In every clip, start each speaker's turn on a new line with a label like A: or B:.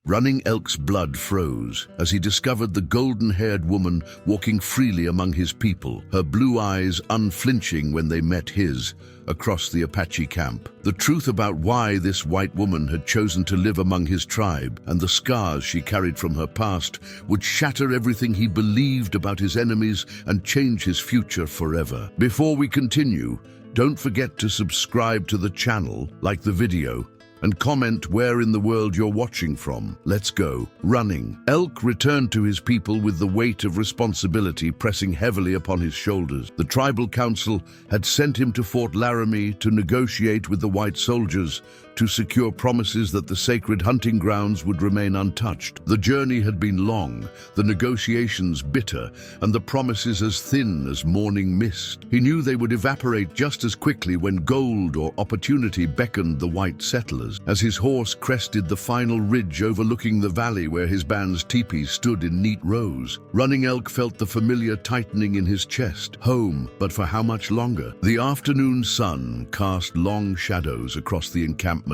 A: Running Elk's blood froze as he discovered the golden-haired woman walking freely among his people, her blue eyes unflinching when they met his, across the Apache camp. The truth about why this white woman had chosen to live among his tribe and the scars she carried from her past would shatter everything he believed about his enemies and change his future forever. Before we continue, don't forget to subscribe to the channel, like the video, and comment where in the world you're watching from. Let's go. Running Elk returned to his people with the weight of responsibility pressing heavily upon his shoulders. The tribal council had sent him to Fort Laramie to negotiate with the white soldiers to secure promises that the sacred hunting grounds would remain untouched. The journey had been long, the negotiations bitter, and the promises as thin as morning mist. He knew they would evaporate just as quickly when gold or opportunity beckoned the white settlers. As his horse crested the final ridge overlooking the valley where his band's teepees stood in neat rows, Running Elk felt the familiar tightening in his chest. Home, but for how much longer? The afternoon sun cast long shadows across the encampment,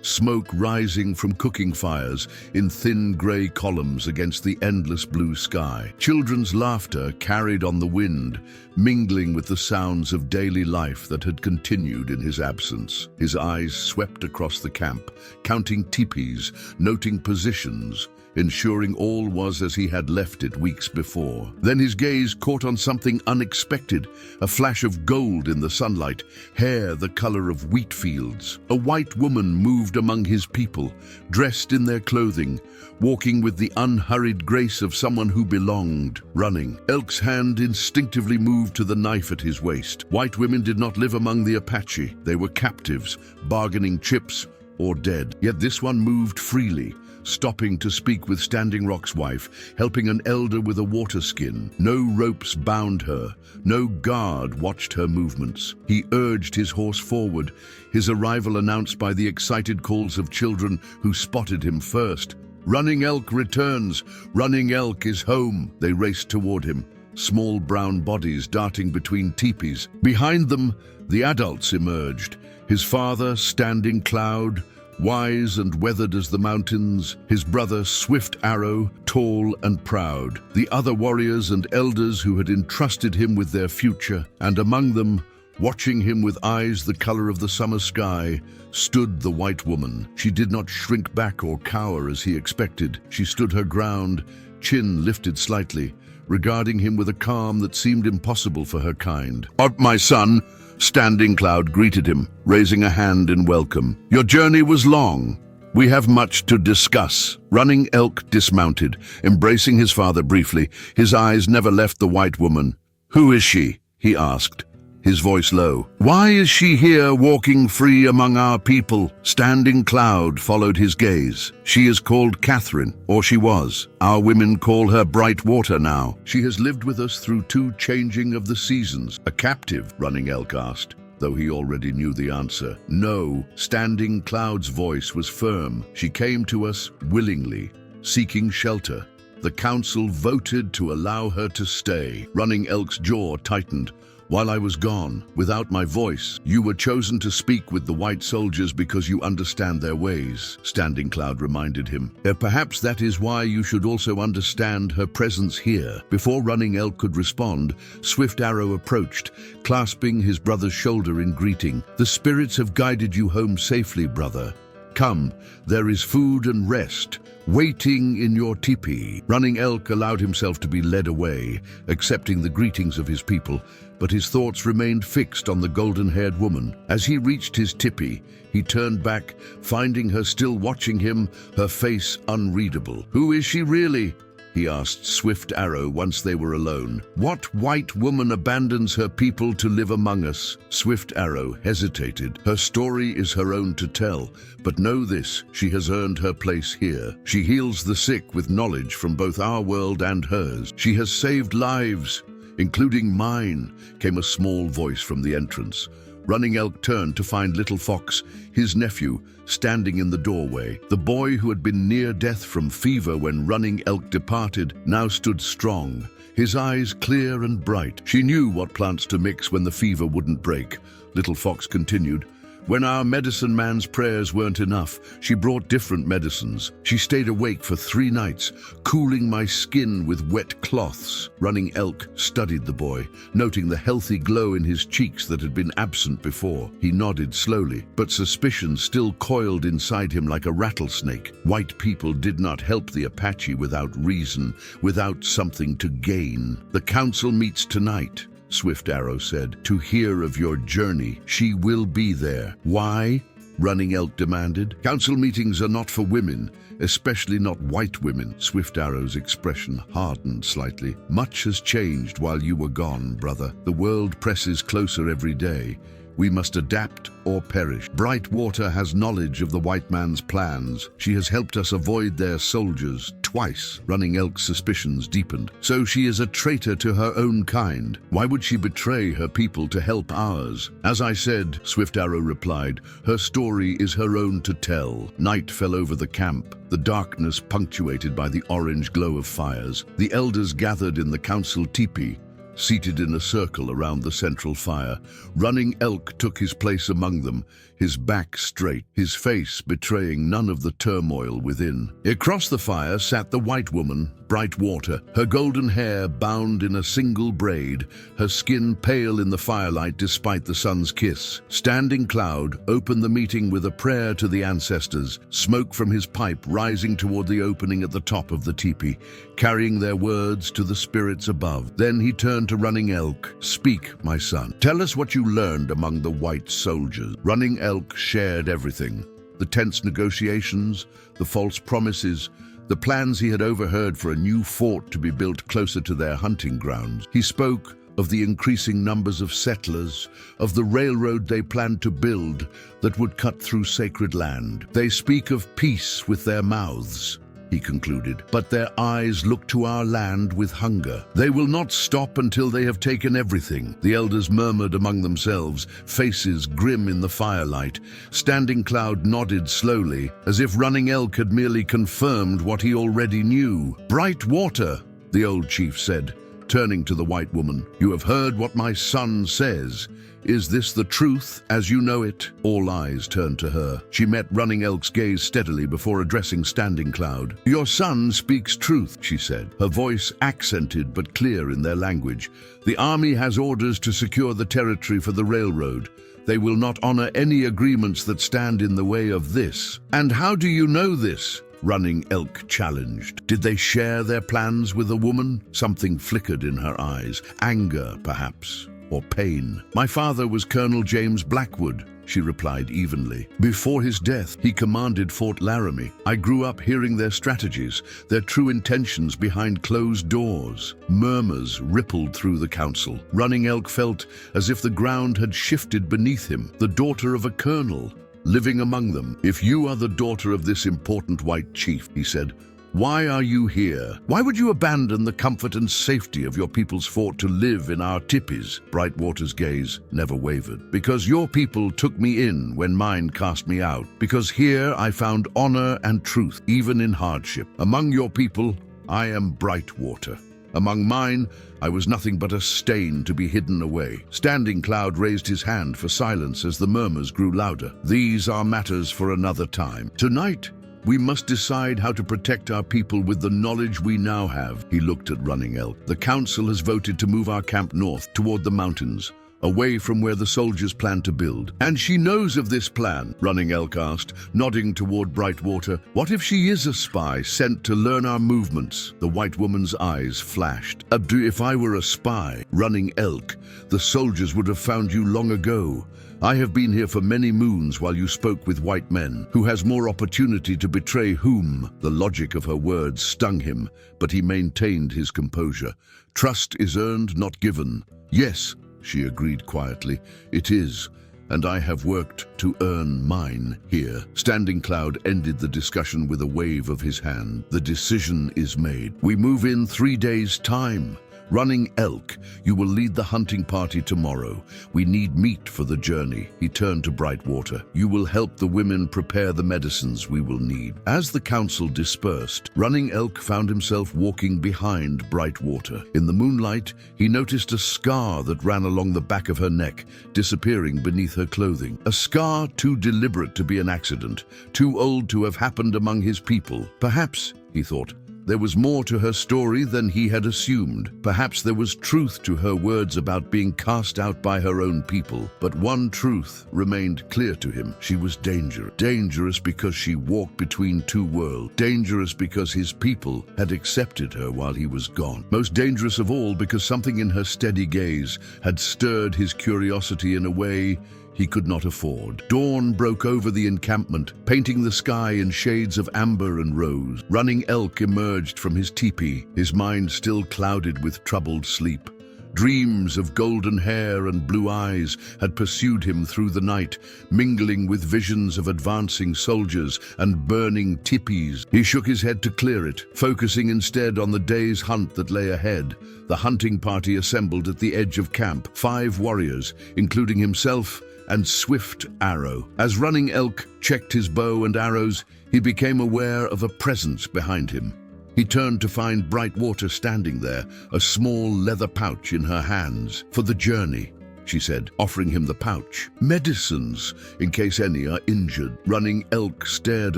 A: smoke rising from cooking fires in thin grey columns against the endless blue sky. Children's laughter carried on the wind, mingling with the sounds of daily life that had continued in his absence. His eyes swept across the camp, counting teepees, noting positions, ensuring all was as he had left it weeks before. Then his gaze caught on something unexpected, a flash of gold in the sunlight, hair the color of wheat fields. A white woman moved among his people, dressed in their clothing, walking with the unhurried grace of someone who belonged. Running Elk's hand instinctively moved to the knife at his waist. White women did not live among the Apache. They were captives, bargaining chips or dead. Yet this one moved freely, stopping to speak with Standing Rock's wife, helping an elder with a water skin. No ropes bound her, no guard watched her movements. He urged his horse forward, his arrival announced by the excited calls of children who spotted him first. Running Elk returns. Running Elk is home. They raced toward him, small brown bodies darting between teepees. Behind them, the adults emerged, his father, Standing Cloud, wise and weathered as the mountains, his brother Swift Arrow, tall and proud, the other warriors and elders who had entrusted him with their future, and among them, watching him with eyes the color of the summer sky, stood the white woman. She did not shrink back or cower as he expected. She stood her ground, chin lifted slightly, regarding him with a calm that seemed impossible for her kind. My son," Standing Cloud greeted him, raising a hand in welcome. "Your journey was long. We have much to discuss." Running Elk dismounted, embracing his father briefly. His eyes never left the white woman. "Who is she?" he asked, his voice low. "Why is she here walking free among our people?" Standing Cloud followed his gaze. "She is called Catherine, or she was. Our women call her Bright Water now. She has lived with us through 2 changing of the seasons." "A captive?" Running Elk asked, though he already knew the answer. "No." Standing Cloud's voice was firm. "She came to us willingly, seeking shelter. The council voted to allow her to stay." Running Elk's jaw tightened. "While I was gone, without my voice, you were chosen to speak with the white soldiers because you understand their ways," Standing Cloud reminded him. "Perhaps that is why you should also understand her presence here." Before Running Elk could respond, Swift Arrow approached, clasping his brother's shoulder in greeting. "The spirits have guided you home safely, brother. Come, there is food and rest waiting in your teepee." Running Elk allowed himself to be led away, accepting the greetings of his people, but his thoughts remained fixed on the golden-haired woman. As he reached his teepee, he turned back, finding her still watching him, her face unreadable. "Who is she really?" he asked Swift Arrow once they were alone. "What white woman abandons her people to live among us?" Swift Arrow hesitated. "Her story is her own to tell, but know this, she has earned her place here. She heals the sick with knowledge from both our world and hers. She has saved lives, including mine," came a small voice from the entrance. Running Elk turned to find Little Fox, his nephew, standing in the doorway. The boy who had been near death from fever when Running Elk departed now stood strong, his eyes clear and bright. "She knew what plants to mix when the fever wouldn't break," Little Fox continued. When our medicine man's prayers weren't enough, she brought different medicines. She stayed awake for 3 nights, cooling my skin with wet cloths. Running Elk studied the boy, noting the healthy glow in his cheeks that had been absent before. He nodded slowly, but suspicion still coiled inside him like a rattlesnake. White people did not help the Apache without reason, without something to gain. "The council meets tonight," Swift Arrow said, "to hear of your journey. She will be there." "Why?" Running Elk demanded. "Council meetings are not for women, especially not white women." Swift Arrow's expression hardened slightly. "Much has changed while you were gone, brother. The world presses closer every day. We must adapt or perish. Brightwater has knowledge of the white man's plans. She has helped us avoid their soldiers twice." Running Elk's suspicions deepened. "So she is a traitor to her own kind. Why would she betray her people to help ours?" "As I said," Swift Arrow replied, "her story is her own to tell." Night fell over the camp, the darkness punctuated by the orange glow of fires. The elders gathered in the council teepee, seated in a circle around the central fire. Running Elk took his place among them, his back straight, his face betraying none of the turmoil within. Across the fire sat the white woman, Brightwater, her golden hair bound in a single braid, her skin pale in the firelight despite the sun's kiss. Standing Cloud opened the meeting with a prayer to the ancestors, smoke from his pipe rising toward the opening at the top of the teepee, carrying their words to the spirits above. Then he turned to Running Elk. "Speak, my son. Tell us what you learned among the white soldiers." Running Elk shared everything. The tense negotiations, the false promises, the plans he had overheard for a new fort to be built closer to their hunting grounds. He spoke of the increasing numbers of settlers, of the railroad they planned to build that would cut through sacred land. "They speak of peace with their mouths," he concluded, "but their eyes look to our land with hunger. They will not stop until they have taken everything." The elders murmured among themselves, faces grim in the firelight. Standing Cloud nodded slowly, as if Running Elk had merely confirmed what he already knew. "Brightwater," the old chief said, turning to the white woman, "you have heard what my son says. Is this the truth as you know it?" All eyes turned to her. She met Running Elk's gaze steadily before addressing Standing Cloud. "Your son speaks truth," she said, her voice accented but clear in their language. "The army has orders to secure the territory for the railroad. They will not honor any agreements that stand in the way of this." "And how do you know this?" Running Elk challenged. "Did they share their plans with the woman?" Something flickered in her eyes. Anger, perhaps, or pain. "My father was Colonel James Blackwood," she replied evenly. "Before his death, he commanded Fort Laramie. I grew up hearing their strategies, their true intentions behind closed doors." Murmurs rippled through the council. Running Elk felt as if the ground had shifted beneath him. The daughter of a colonel, living among them. "If you are the daughter of this important white chief," he said, "why are you here? Why would you abandon the comfort and safety of your people's fort to live in our teepees?" Brightwater's gaze never wavered. "Because your people took me in when mine cast me out. Because here I found honor and truth, even in hardship. Among your people, I am Brightwater. Among mine, I was nothing but a stain to be hidden away." Standing Cloud raised his hand for silence as the murmurs grew louder. "These are matters for another time. Tonight, we must decide how to protect our people with the knowledge we now have." He looked at Running Elk. "The council has voted to move our camp north toward the mountains, away from where the soldiers plan to build." "And she knows of this plan?" Running Elk asked, nodding toward Brightwater. "What if she is a spy sent to learn our movements?" The white woman's eyes flashed. "Abdu, if I were a spy, Running Elk, the soldiers would have found you long ago. I have been here for many moons while you spoke with white men. Who has more opportunity to betray whom?" The logic of her words stung him, but he maintained his composure. "Trust is earned, not given." "Yes," she agreed quietly, "it is, and I have worked to earn mine here." Standing Cloud ended the discussion with a wave of his hand. "The decision is made. We move in 3 days' time. "Running Elk, you will lead the hunting party tomorrow. We need meat for the journey." He turned to Brightwater. "You will help the women prepare the medicines we will need." As the council dispersed, Running Elk found himself walking behind Brightwater. In the moonlight, he noticed a scar that ran along the back of her neck, disappearing beneath her clothing. A scar too deliberate to be an accident, too old to have happened among his people. Perhaps, he thought, there was more to her story than he had assumed. Perhaps there was truth to her words about being cast out by her own people. But one truth remained clear to him. She was dangerous. Dangerous because she walked between two worlds. Dangerous because his people had accepted her while he was gone. Most dangerous of all because something in her steady gaze had stirred his curiosity in a way he could not afford. Dawn broke over the encampment, painting the sky in shades of amber and rose. Running Elk emerged from his teepee, his mind still clouded with troubled sleep. Dreams of golden hair and blue eyes had pursued him through the night, mingling with visions of advancing soldiers and burning teepees. He shook his head to clear it, focusing instead on the day's hunt that lay ahead. The hunting party assembled at the edge of camp, 5 warriors, including himself and Swift Arrow. As Running Elk checked his bow and arrows, he became aware of a presence behind him. He turned to find Brightwater standing there, a small leather pouch in her hands. "For the journey," she said, offering him the pouch. "Medicines, in case any are injured." Running Elk stared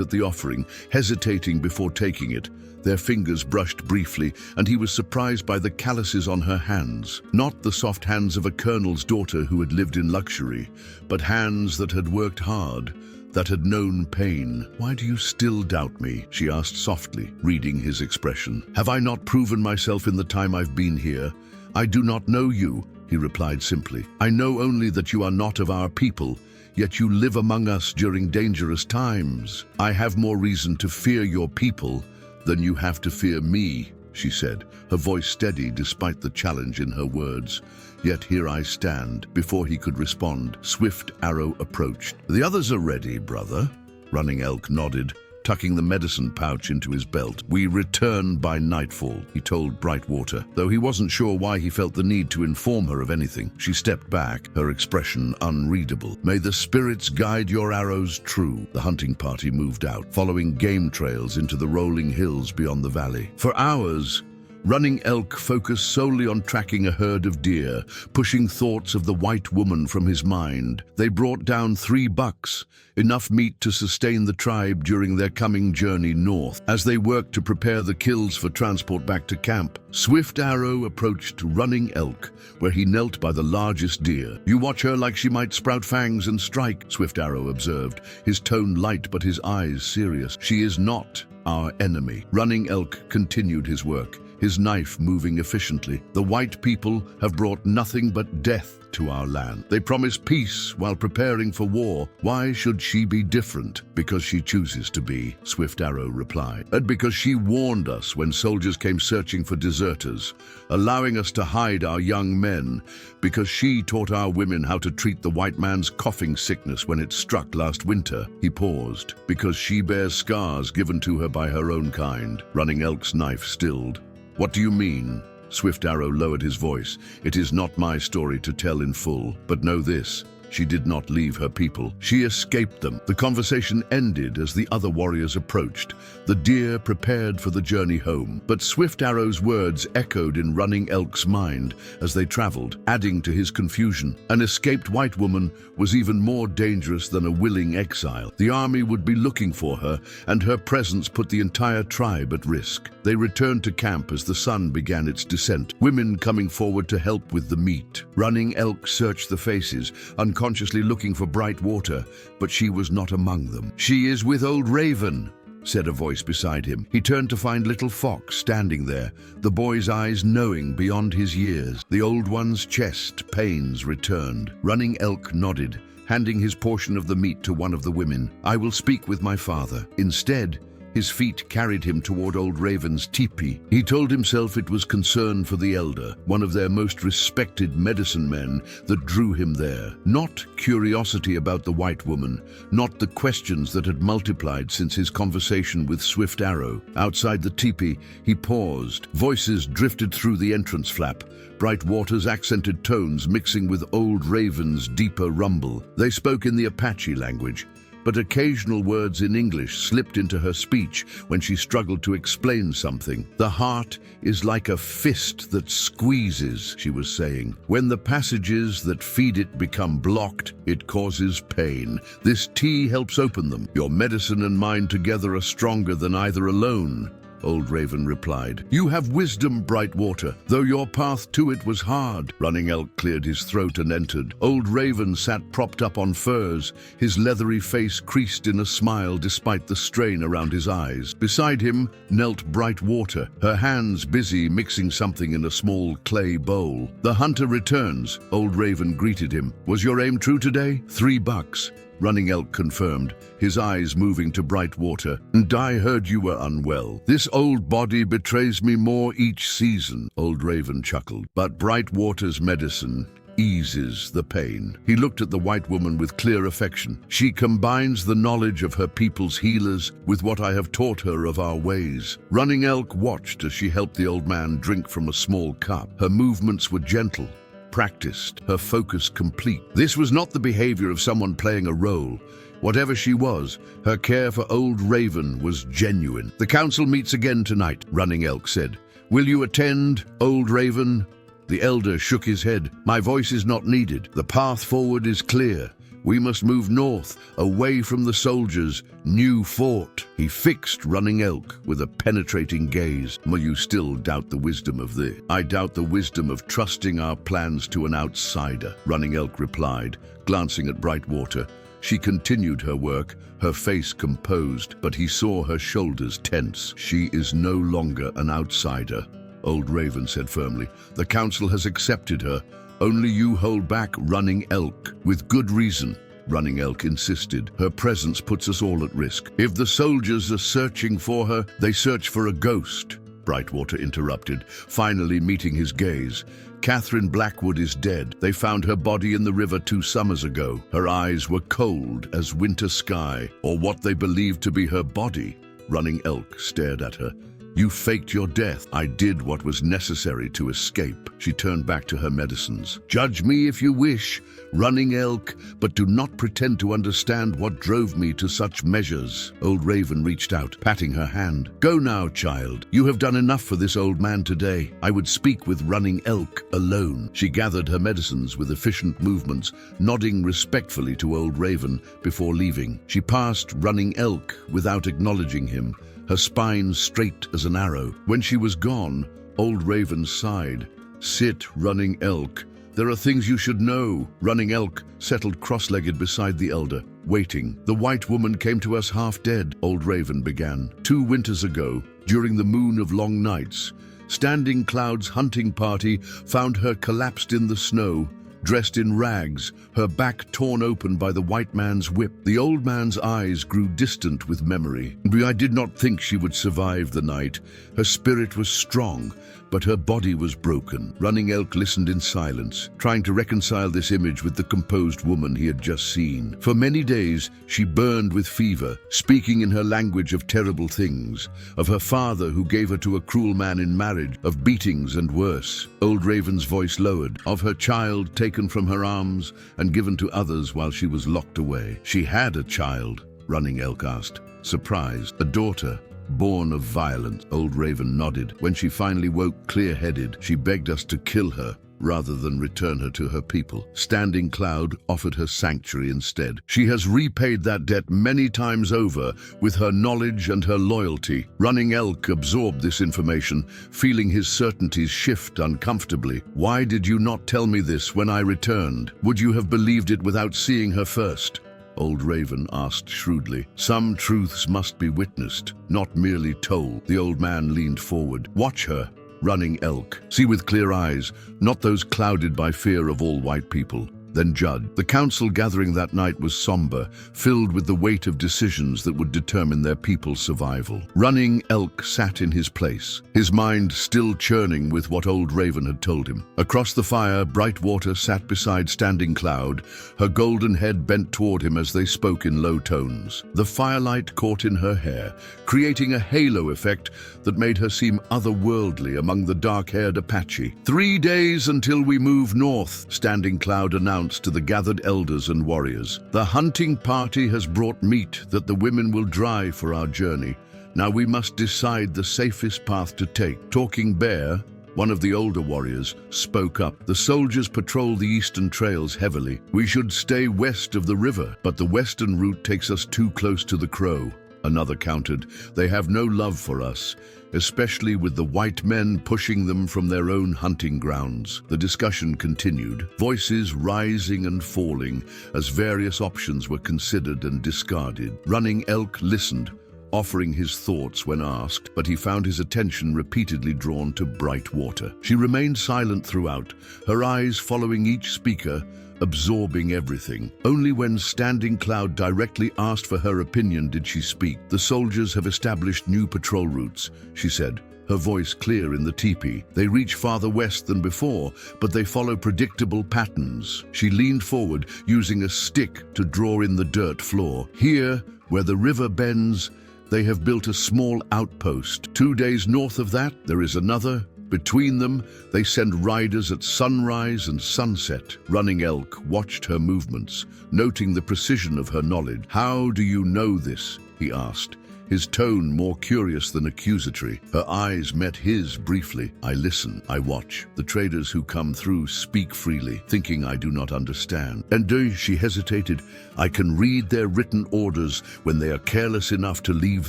A: at the offering, hesitating before taking it. Their fingers brushed briefly, and he was surprised by the calluses on her hands. Not the soft hands of a colonel's daughter who had lived in luxury, but hands that had worked hard, that had known pain. "Why do you still doubt me?" she asked softly, reading his expression. "Have I not proven myself in the time I've been here? I do not know you," he replied simply. "I know only that you are not of our people, yet you live among us during dangerous times. I have more reason to fear your people than you have to fear me," she said, her voice steady despite the challenge in her words. "Yet here I stand." Before he could respond, Swift Arrow approached. "The others are ready, brother." Running Elk nodded, tucking the medicine pouch into his belt. "We return by nightfall," he told Brightwater, though he wasn't sure why he felt the need to inform her of anything. She stepped back, her expression unreadable. "May the spirits guide your arrows true." The hunting party moved out, following game trails into the rolling hills beyond the valley. For hours, Running Elk focused solely on tracking a herd of deer, pushing thoughts of the white woman from his mind. They brought down 3 bucks, enough meat to sustain the tribe during their coming journey north. As they worked to prepare the kills for transport back to camp, Swift Arrow approached Running Elk, where he knelt by the largest deer. "You watch her like she might sprout fangs and strike," Swift Arrow observed, his tone light but his eyes serious. "She is not our enemy." Running Elk continued his work, his knife moving efficiently. "The white people have brought nothing but death to our land. They promise peace while preparing for war. Why should she be different?" "Because she chooses to be," Swift Arrow replied. "And because she warned us when soldiers came searching for deserters, allowing us to hide our young men. Because she taught our women how to treat the white man's coughing sickness when it struck last winter." He paused. "Because she bears scars given to her by her own kind." Running Elk's knife stilled. "What do you mean?" Swift Arrow lowered his voice. "It is not my story to tell in full, but know this. She did not leave her people. She escaped them." The conversation ended as the other warriors approached, the deer prepared for the journey home. But Swift Arrow's words echoed in Running Elk's mind as they traveled, adding to his confusion. An escaped white woman was even more dangerous than a willing exile. The army would be looking for her, and her presence put the entire tribe at risk. They returned to camp as the sun began its descent, women coming forward to help with the meat. Running Elk searched the faces, unconsciously looking for Brightwater, but she was not among them. "She is with old Raven," said a voice beside him. He turned to find little Fox standing there, the boy's eyes knowing beyond his years. The old one's chest pains returned. Running Elk nodded, handing his portion of the meat to one of the women. "I will speak with my father." Instead, His feet carried him toward Old Raven's teepee. He told himself it was concern for the elder, one of their most respected medicine men, that drew him there. Not curiosity about the white woman, not the questions that had multiplied since his conversation with Swift Arrow. Outside the teepee, he paused. Voices drifted through the entrance flap, Brightwater's accented tones mixing with Old Raven's deeper rumble. They spoke in the Apache language, but occasional words in English slipped into her speech when she struggled to explain something. The heart is like a fist that squeezes, she was saying. When the passages that feed it become blocked, it causes pain. This tea helps open them. Your medicine and mine together are stronger than either alone, Old Raven replied. You have wisdom, Brightwater, though your path to it was hard. Running Elk cleared his throat and entered. Old Raven sat propped up on furs, his leathery face creased in a smile despite the strain around his eyes. Beside him knelt Brightwater, her hands busy mixing something in a small clay bowl. The hunter returns, Old Raven greeted him. Was your aim true today? $3. Running Elk confirmed, his eyes moving to Brightwater. And I heard you were unwell. This old body betrays me more each season, Old Raven chuckled. But Brightwater's medicine eases the pain. He looked at the white woman with clear affection. She combines the knowledge of her people's healers with what I have taught her of our ways. Running Elk watched as she helped the old man drink from a small cup. Her movements were gentle, practiced, her focus complete. This was not the behavior of someone playing a role. Whatever she was, her care for Old Raven was genuine. The council meets again tonight, Running Elk said. Will you attend, Old Raven? The elder shook his head. My voice is not needed. The path forward is clear. We must move north, away from the soldiers' new fort. He fixed Running Elk with a penetrating gaze. Will you still doubt the wisdom of this? I doubt the wisdom of trusting our plans to an outsider, Running Elk replied, glancing at Brightwater. She continued her work, her face composed, but he saw her shoulders tense. She is no longer an outsider, Old Raven said firmly. The council has accepted her. Only you hold back, Running Elk. With good reason, Running Elk insisted. Her presence puts us all at risk. If the soldiers are searching for her, they search for a ghost, Brightwater interrupted, finally meeting his gaze. Catherine Blackwood is dead. They found her body in the river 2 summers ago. Her eyes were cold as winter sky, or what they believed to be her body. Running Elk stared at her. You faked your death. I did what was necessary to escape. She turned back to her medicines. Judge me if you wish, Running Elk, but do not pretend to understand what drove me to such measures. Old Raven reached out, patting her hand. Go now, child. You have done enough for this old man today. I would speak with Running Elk alone. She gathered her medicines with efficient movements, nodding respectfully to Old Raven before leaving. She passed Running Elk without acknowledging him, her spine straight as an arrow. When she was gone, Old Raven sighed. Sit, Running Elk. There are things you should know. Running Elk settled cross-legged beside the elder, waiting. The white woman came to us half dead, Old Raven began. 2 winters ago, during the moon of long nights, Standing Cloud's hunting party found her collapsed in the snow, dressed in rags, her back torn open by the white man's whip. The old man's eyes grew distant with memory. I did not think she would survive the night. Her spirit was strong, but her body was broken. Running Elk listened in silence, trying to reconcile this image with the composed woman he had just seen. For many days, she burned with fever, speaking in her language of terrible things, of her father who gave her to a cruel man in marriage, of beatings and worse. Old Raven's voice lowered, of her child taken from her arms and given to others while she was locked away. She had a child, Running Elk asked, surprised. A daughter, born of violence. Old Raven nodded. When she finally woke clear-headed, she begged us to kill her rather than return her to her people. Standing Cloud offered her sanctuary instead. She has repaid that debt many times over with her knowledge and her loyalty. Running Elk absorbed this information, feeling his certainties shift uncomfortably. Why did you not tell me this when I returned? Would you have believed it without seeing her first? Old Raven asked shrewdly. Some truths must be witnessed, not merely told. The old man leaned forward. Watch her, Running Elk. See with clear eyes, not those clouded by fear of all white people. then judge. The council gathering that night was somber, filled with the weight of decisions that would determine their people's survival. Running Elk sat in his place, his mind still churning with what old Raven had told him. Across the fire, Brightwater sat beside Standing Cloud, her golden head bent toward him as they spoke in low tones. The firelight caught in her hair, creating a halo effect that made her seem otherworldly among the dark-haired Apache. 3 days until we move north, Standing Cloud announced to the gathered elders and warriors. The hunting party has brought meat that the women will dry for our journey. Now we must decide the safest path to take. Talking Bear, one of the older warriors, spoke up. The soldiers patrol the eastern trails heavily. We should stay west of the river, but the western route takes us too close to the Crow. Another countered. They have no love for us, especially with the white men pushing them from their own hunting grounds. The discussion continued, voices rising and falling as various options were considered and discarded. Running Elk listened, offering his thoughts when asked, but he found his attention repeatedly drawn to Brightwater. She remained silent throughout, her eyes following each speaker, absorbing everything. Only when Standing Cloud directly asked for her opinion did she speak. The soldiers have established new patrol routes, she said, her voice clear in the teepee. They reach farther west than before, but they follow predictable patterns. She leaned forward, using a stick to draw in the dirt floor. Here, where the river bends, they have built a small outpost. 2 days north of that, there is another. Between them, they send riders at sunrise and sunset. Running Elk watched her movements, noting the precision of her knowledge. How do you know this? He asked, his tone more curious than accusatory. Her eyes met his briefly. I listen, I watch. The traders who come through speak freely, thinking I do not understand. And she hesitated. I can read their written orders when they are careless enough to leave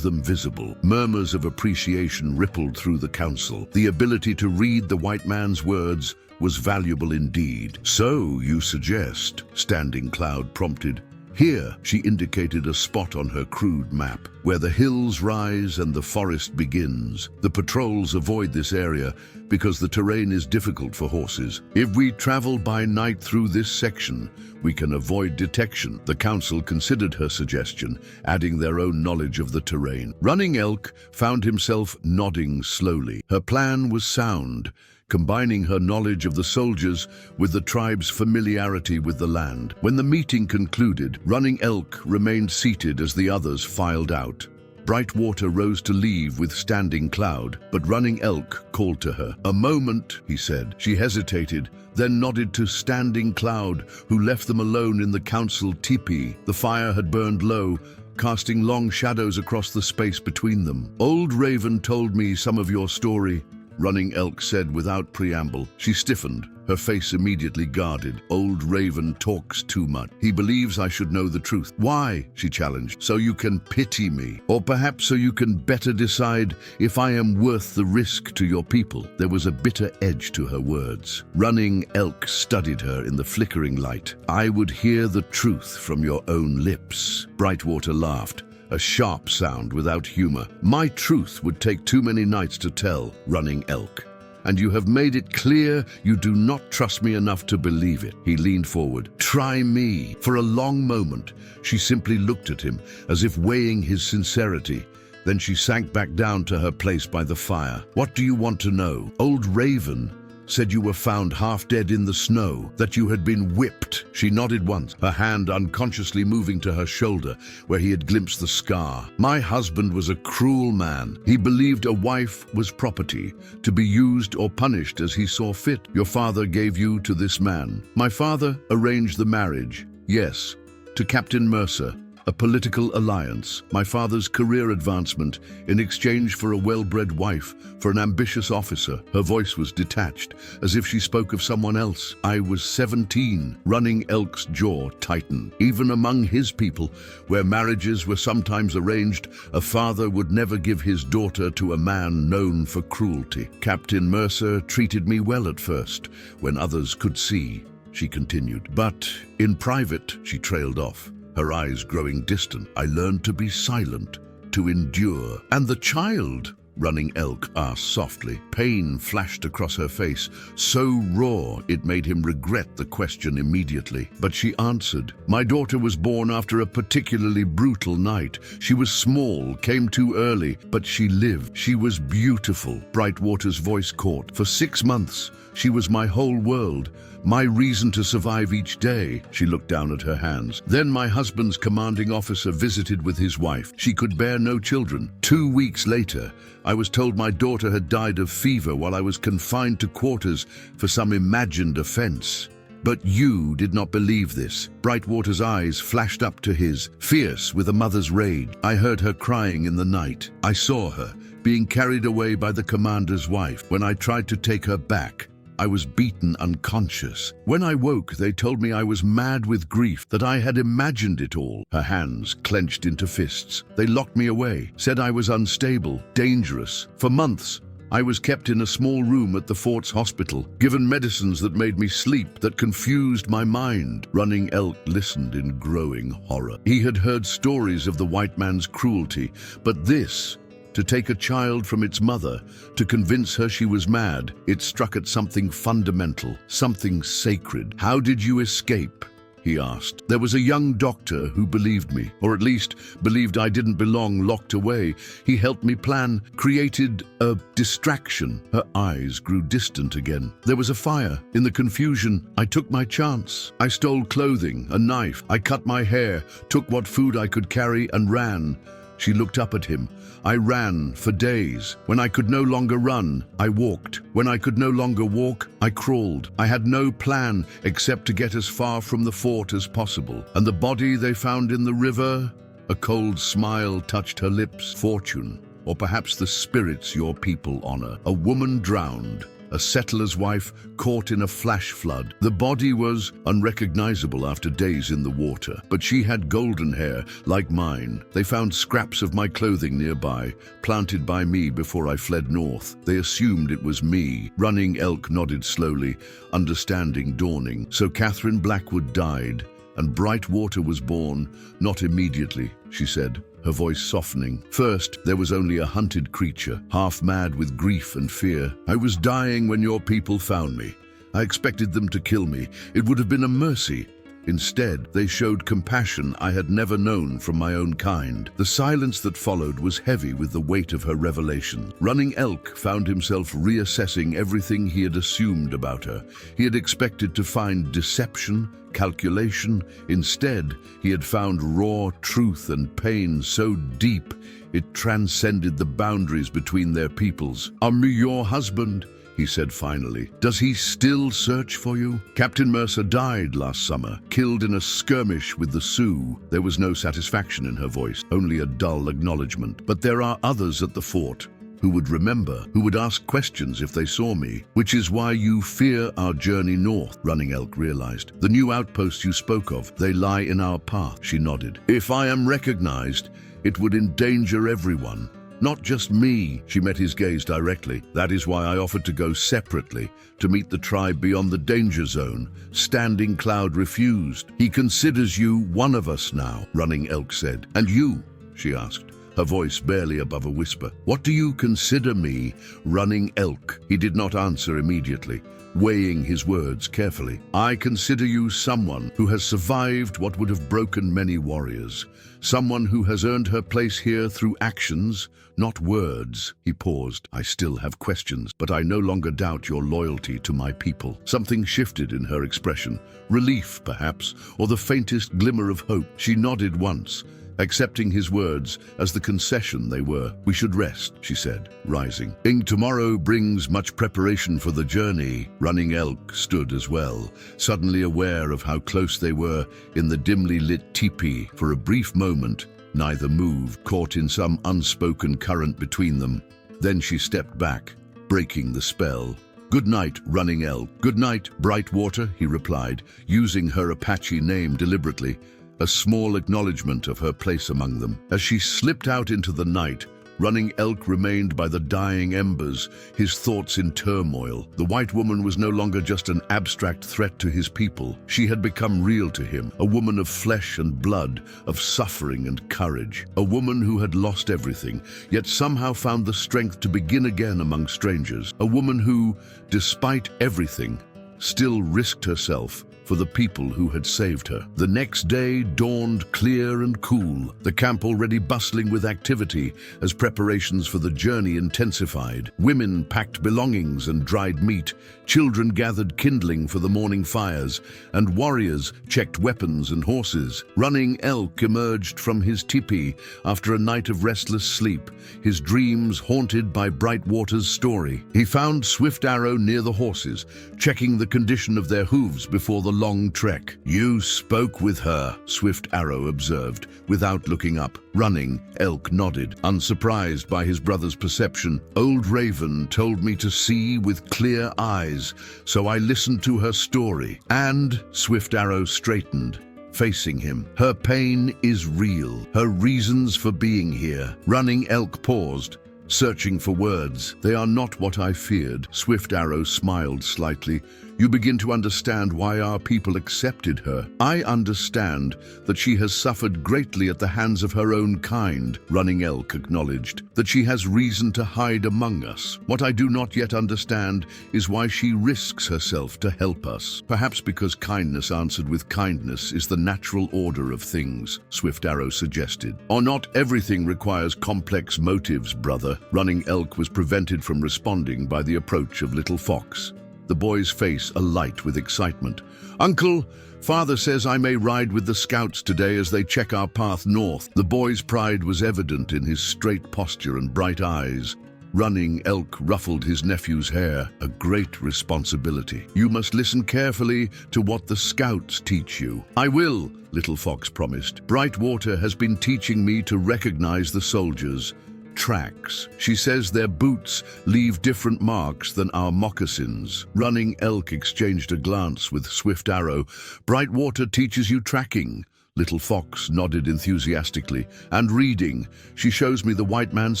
A: them visible. Murmurs of appreciation rippled through the council. The ability to read the white man's words was valuable indeed. So, you suggest, Standing Cloud prompted. Here, she indicated a spot on her crude map, where the hills rise and the forest begins. The patrols avoid this area because the terrain is difficult for horses. If we travel by night through this section, we can avoid detection. The council considered her suggestion, adding their own knowledge of the terrain. Running Elk found himself nodding slowly. Her plan was sound, combining her knowledge of the soldiers with the tribe's familiarity with the land. When the meeting concluded, Running Elk remained seated as the others filed out. Brightwater rose to leave with Standing Cloud, but Running Elk called to her. A moment, he said. She hesitated, then nodded to Standing Cloud, who left them alone in the council teepee. The fire had burned low, casting long shadows across the space between them. Old Raven told me some of your story, Running Elk said without preamble. She stiffened, her face immediately guarded. Old Raven talks too much. He believes I should know the truth. Why? She challenged. So you can pity me, or perhaps so you can better decide if I am worth the risk to your people. There was a bitter edge to her words. Running Elk studied her in the flickering light. I would hear the truth from your own lips. Brightwater laughed, a sharp sound without humor. My truth would take too many nights to tell, Running Elk. And you have made it clear you do not trust me enough to believe it. He leaned forward. Try me. For a long moment, she simply looked at him, as if weighing his sincerity. Then she sank back down to her place by the fire. What do you want to know? Old Raven said you were found half dead in the snow, that you had been whipped. She nodded once, her hand unconsciously moving to her shoulder, where he had glimpsed the scar. My husband was a cruel man. He believed a wife was property, to be used or punished as he saw fit. Your father gave you to this man. My father arranged the marriage, yes, to Captain Mercer, a political alliance, my father's career advancement in exchange for a well-bred wife, for an ambitious officer. Her voice was detached, as if she spoke of someone else. I was 17. Running Elk's jaw tightened. Even among his people, where marriages were sometimes arranged, a father would never give his daughter to a man known for cruelty. Captain Mercer treated me well at first, when others could see, she continued. But in private, she trailed off, her eyes growing distant. I learned to be silent, to endure. And the child? Running Elk asked softly. Pain flashed across her face, so raw it made him regret the question immediately. But she answered, "My daughter was born after a particularly brutal night. She was small, came too early, but she lived. She was beautiful." Brightwater's voice caught. "For 6 months, she was my whole world, my reason to survive each day." She looked down at her hands. "Then my husband's commanding officer visited with his wife. She could bear no children. 2 weeks later, I was told my daughter had died of fever while I was confined to quarters for some imagined offense. But you did not believe this." Brightwater's eyes flashed up to his, fierce with a mother's rage. "I heard her crying in the night. I saw her being carried away by the commander's wife. When I tried to take her back, I was beaten unconscious. When I woke, they told me I was mad with grief, that I had imagined it all." Her hands clenched into fists. "They locked me away, said I was unstable, dangerous. For months, I was kept in a small room at the fort's hospital, given medicines that made me sleep, that confused my mind." Running Elk listened in growing horror. He had heard stories of the white man's cruelty, but this, to take a child from its mother, to convince her she was mad, it struck at something fundamental, something sacred. "How did you escape?" he asked. "There was a young doctor who believed me, or at least believed I didn't belong locked away. He helped me plan, created a distraction." Her eyes grew distant again. "There was a fire. In the confusion, I took my chance. I stole clothing, a knife. I cut my hair, took what food I could carry, and ran." She looked up at him. "I ran for days. When I could no longer run, I walked. When I could no longer walk, I crawled. I had no plan except to get as far from the fort as possible. And the body they found in the river?" A cold smile touched her lips. "Fortune, or perhaps the spirits your people honor. A woman drowned. A settler's wife caught in a flash flood. The body was unrecognizable after days in the water, but she had golden hair like mine. They found scraps of my clothing nearby, planted by me before I fled north. They assumed it was me." Running Elk nodded slowly, understanding dawning. "So Catherine Blackwood died, and Brightwater was born." "Not immediately," she said, her voice softening. "First, there was only a hunted creature, half mad with grief and fear. I was dying when your people found me. I expected them to kill me. It would have been a mercy. Instead, they showed compassion I had never known from my own kind." The silence that followed was heavy with the weight of her revelation. Running Elk found himself reassessing everything he had assumed about her. He had expected to find deception, calculation. Instead, he had found raw truth and pain so deep it transcended the boundaries between their peoples. "Am I your husband?" he said finally. "Does he still search for you? Captain Mercer died last summer, killed in a skirmish with the Sioux." There was no satisfaction in her voice, only a dull acknowledgement. "But there are others at the fort who would remember, who would ask questions if they saw me. Which is why you fear our journey north," Running Elk realized. "The new outposts you spoke of, they lie in our path." She nodded. "If I am recognized, it would endanger everyone. Not just me." She met his gaze directly. "That is why I offered to go separately, to meet the tribe beyond the danger zone." Standing Cloud refused. "He considers you one of us now," Running Elk said. "And you?" she asked, her voice barely above a whisper. "What do you consider me?" Running Elk. He did not answer immediately, weighing his words carefully. "I consider you someone who has survived what would have broken many warriors. Someone who has earned her place here through actions, not words." He paused. "I still have questions, but I no longer doubt your loyalty to my people." Something shifted in her expression. Relief, perhaps, or the faintest glimmer of hope. She nodded once, accepting his words as the concession they were. "We should rest," she said, rising. "Tomorrow brings much preparation for the journey." Running Elk stood as well, suddenly aware of how close they were in the dimly lit teepee. For a brief moment, neither moved, caught in some unspoken current between them. Then she stepped back, breaking the spell. "Good night, Running Elk." "Good night, Brightwater," he replied, using her Apache name deliberately, a small acknowledgement of her place among them. As she slipped out into the night, Running Elk remained by the dying embers, his thoughts in turmoil. The white woman was no longer just an abstract threat to his people. She had become real to him, a woman of flesh and blood, of suffering and courage. A woman who had lost everything, yet somehow found the strength to begin again among strangers. A woman who, despite everything, still risked herself for the people who had saved her. The next day dawned clear and cool, the camp already bustling with activity as preparations for the journey intensified. Women packed belongings and dried meat, children gathered kindling for the morning fires, and warriors checked weapons and horses. Running Elk emerged from his teepee after a night of restless sleep, his dreams haunted by Brightwater's story. He found Swift Arrow near the horses, checking the condition of their hooves before the long trek. "You spoke with her," Swift Arrow observed, without looking up. Running Elk nodded, unsurprised by his brother's perception. "Old Raven told me to see with clear eyes, so I listened to her story." And Swift Arrow straightened, facing him. "Her pain is real, her reasons for being here." Running Elk paused, searching for words. "They are not what I feared." Swift Arrow smiled slightly. "You begin to understand why our people accepted her." "I understand that she has suffered greatly at the hands of her own kind," Running Elk acknowledged, "that she has reason to hide among us. What I do not yet understand is why she risks herself to help us. Perhaps because kindness answered with kindness is the natural order of things," Swift Arrow suggested. "Or not everything requires complex motives, brother." Running Elk was prevented from responding by the approach of Little Fox, the boy's face alight with excitement. "Uncle, Father says I may ride with the scouts today as they check our path north." The boy's pride was evident in his straight posture and bright eyes. Running Elk ruffled his nephew's hair. "A great responsibility. You must listen carefully to what the scouts teach you." "I will," Little Fox promised. "Brightwater has been teaching me to recognize the soldiers' tracks. She says their boots leave different marks than our moccasins." Running Elk exchanged a glance with Swift Arrow. "Brightwater teaches you tracking." Little Fox nodded enthusiastically. "And reading. She shows me the white man's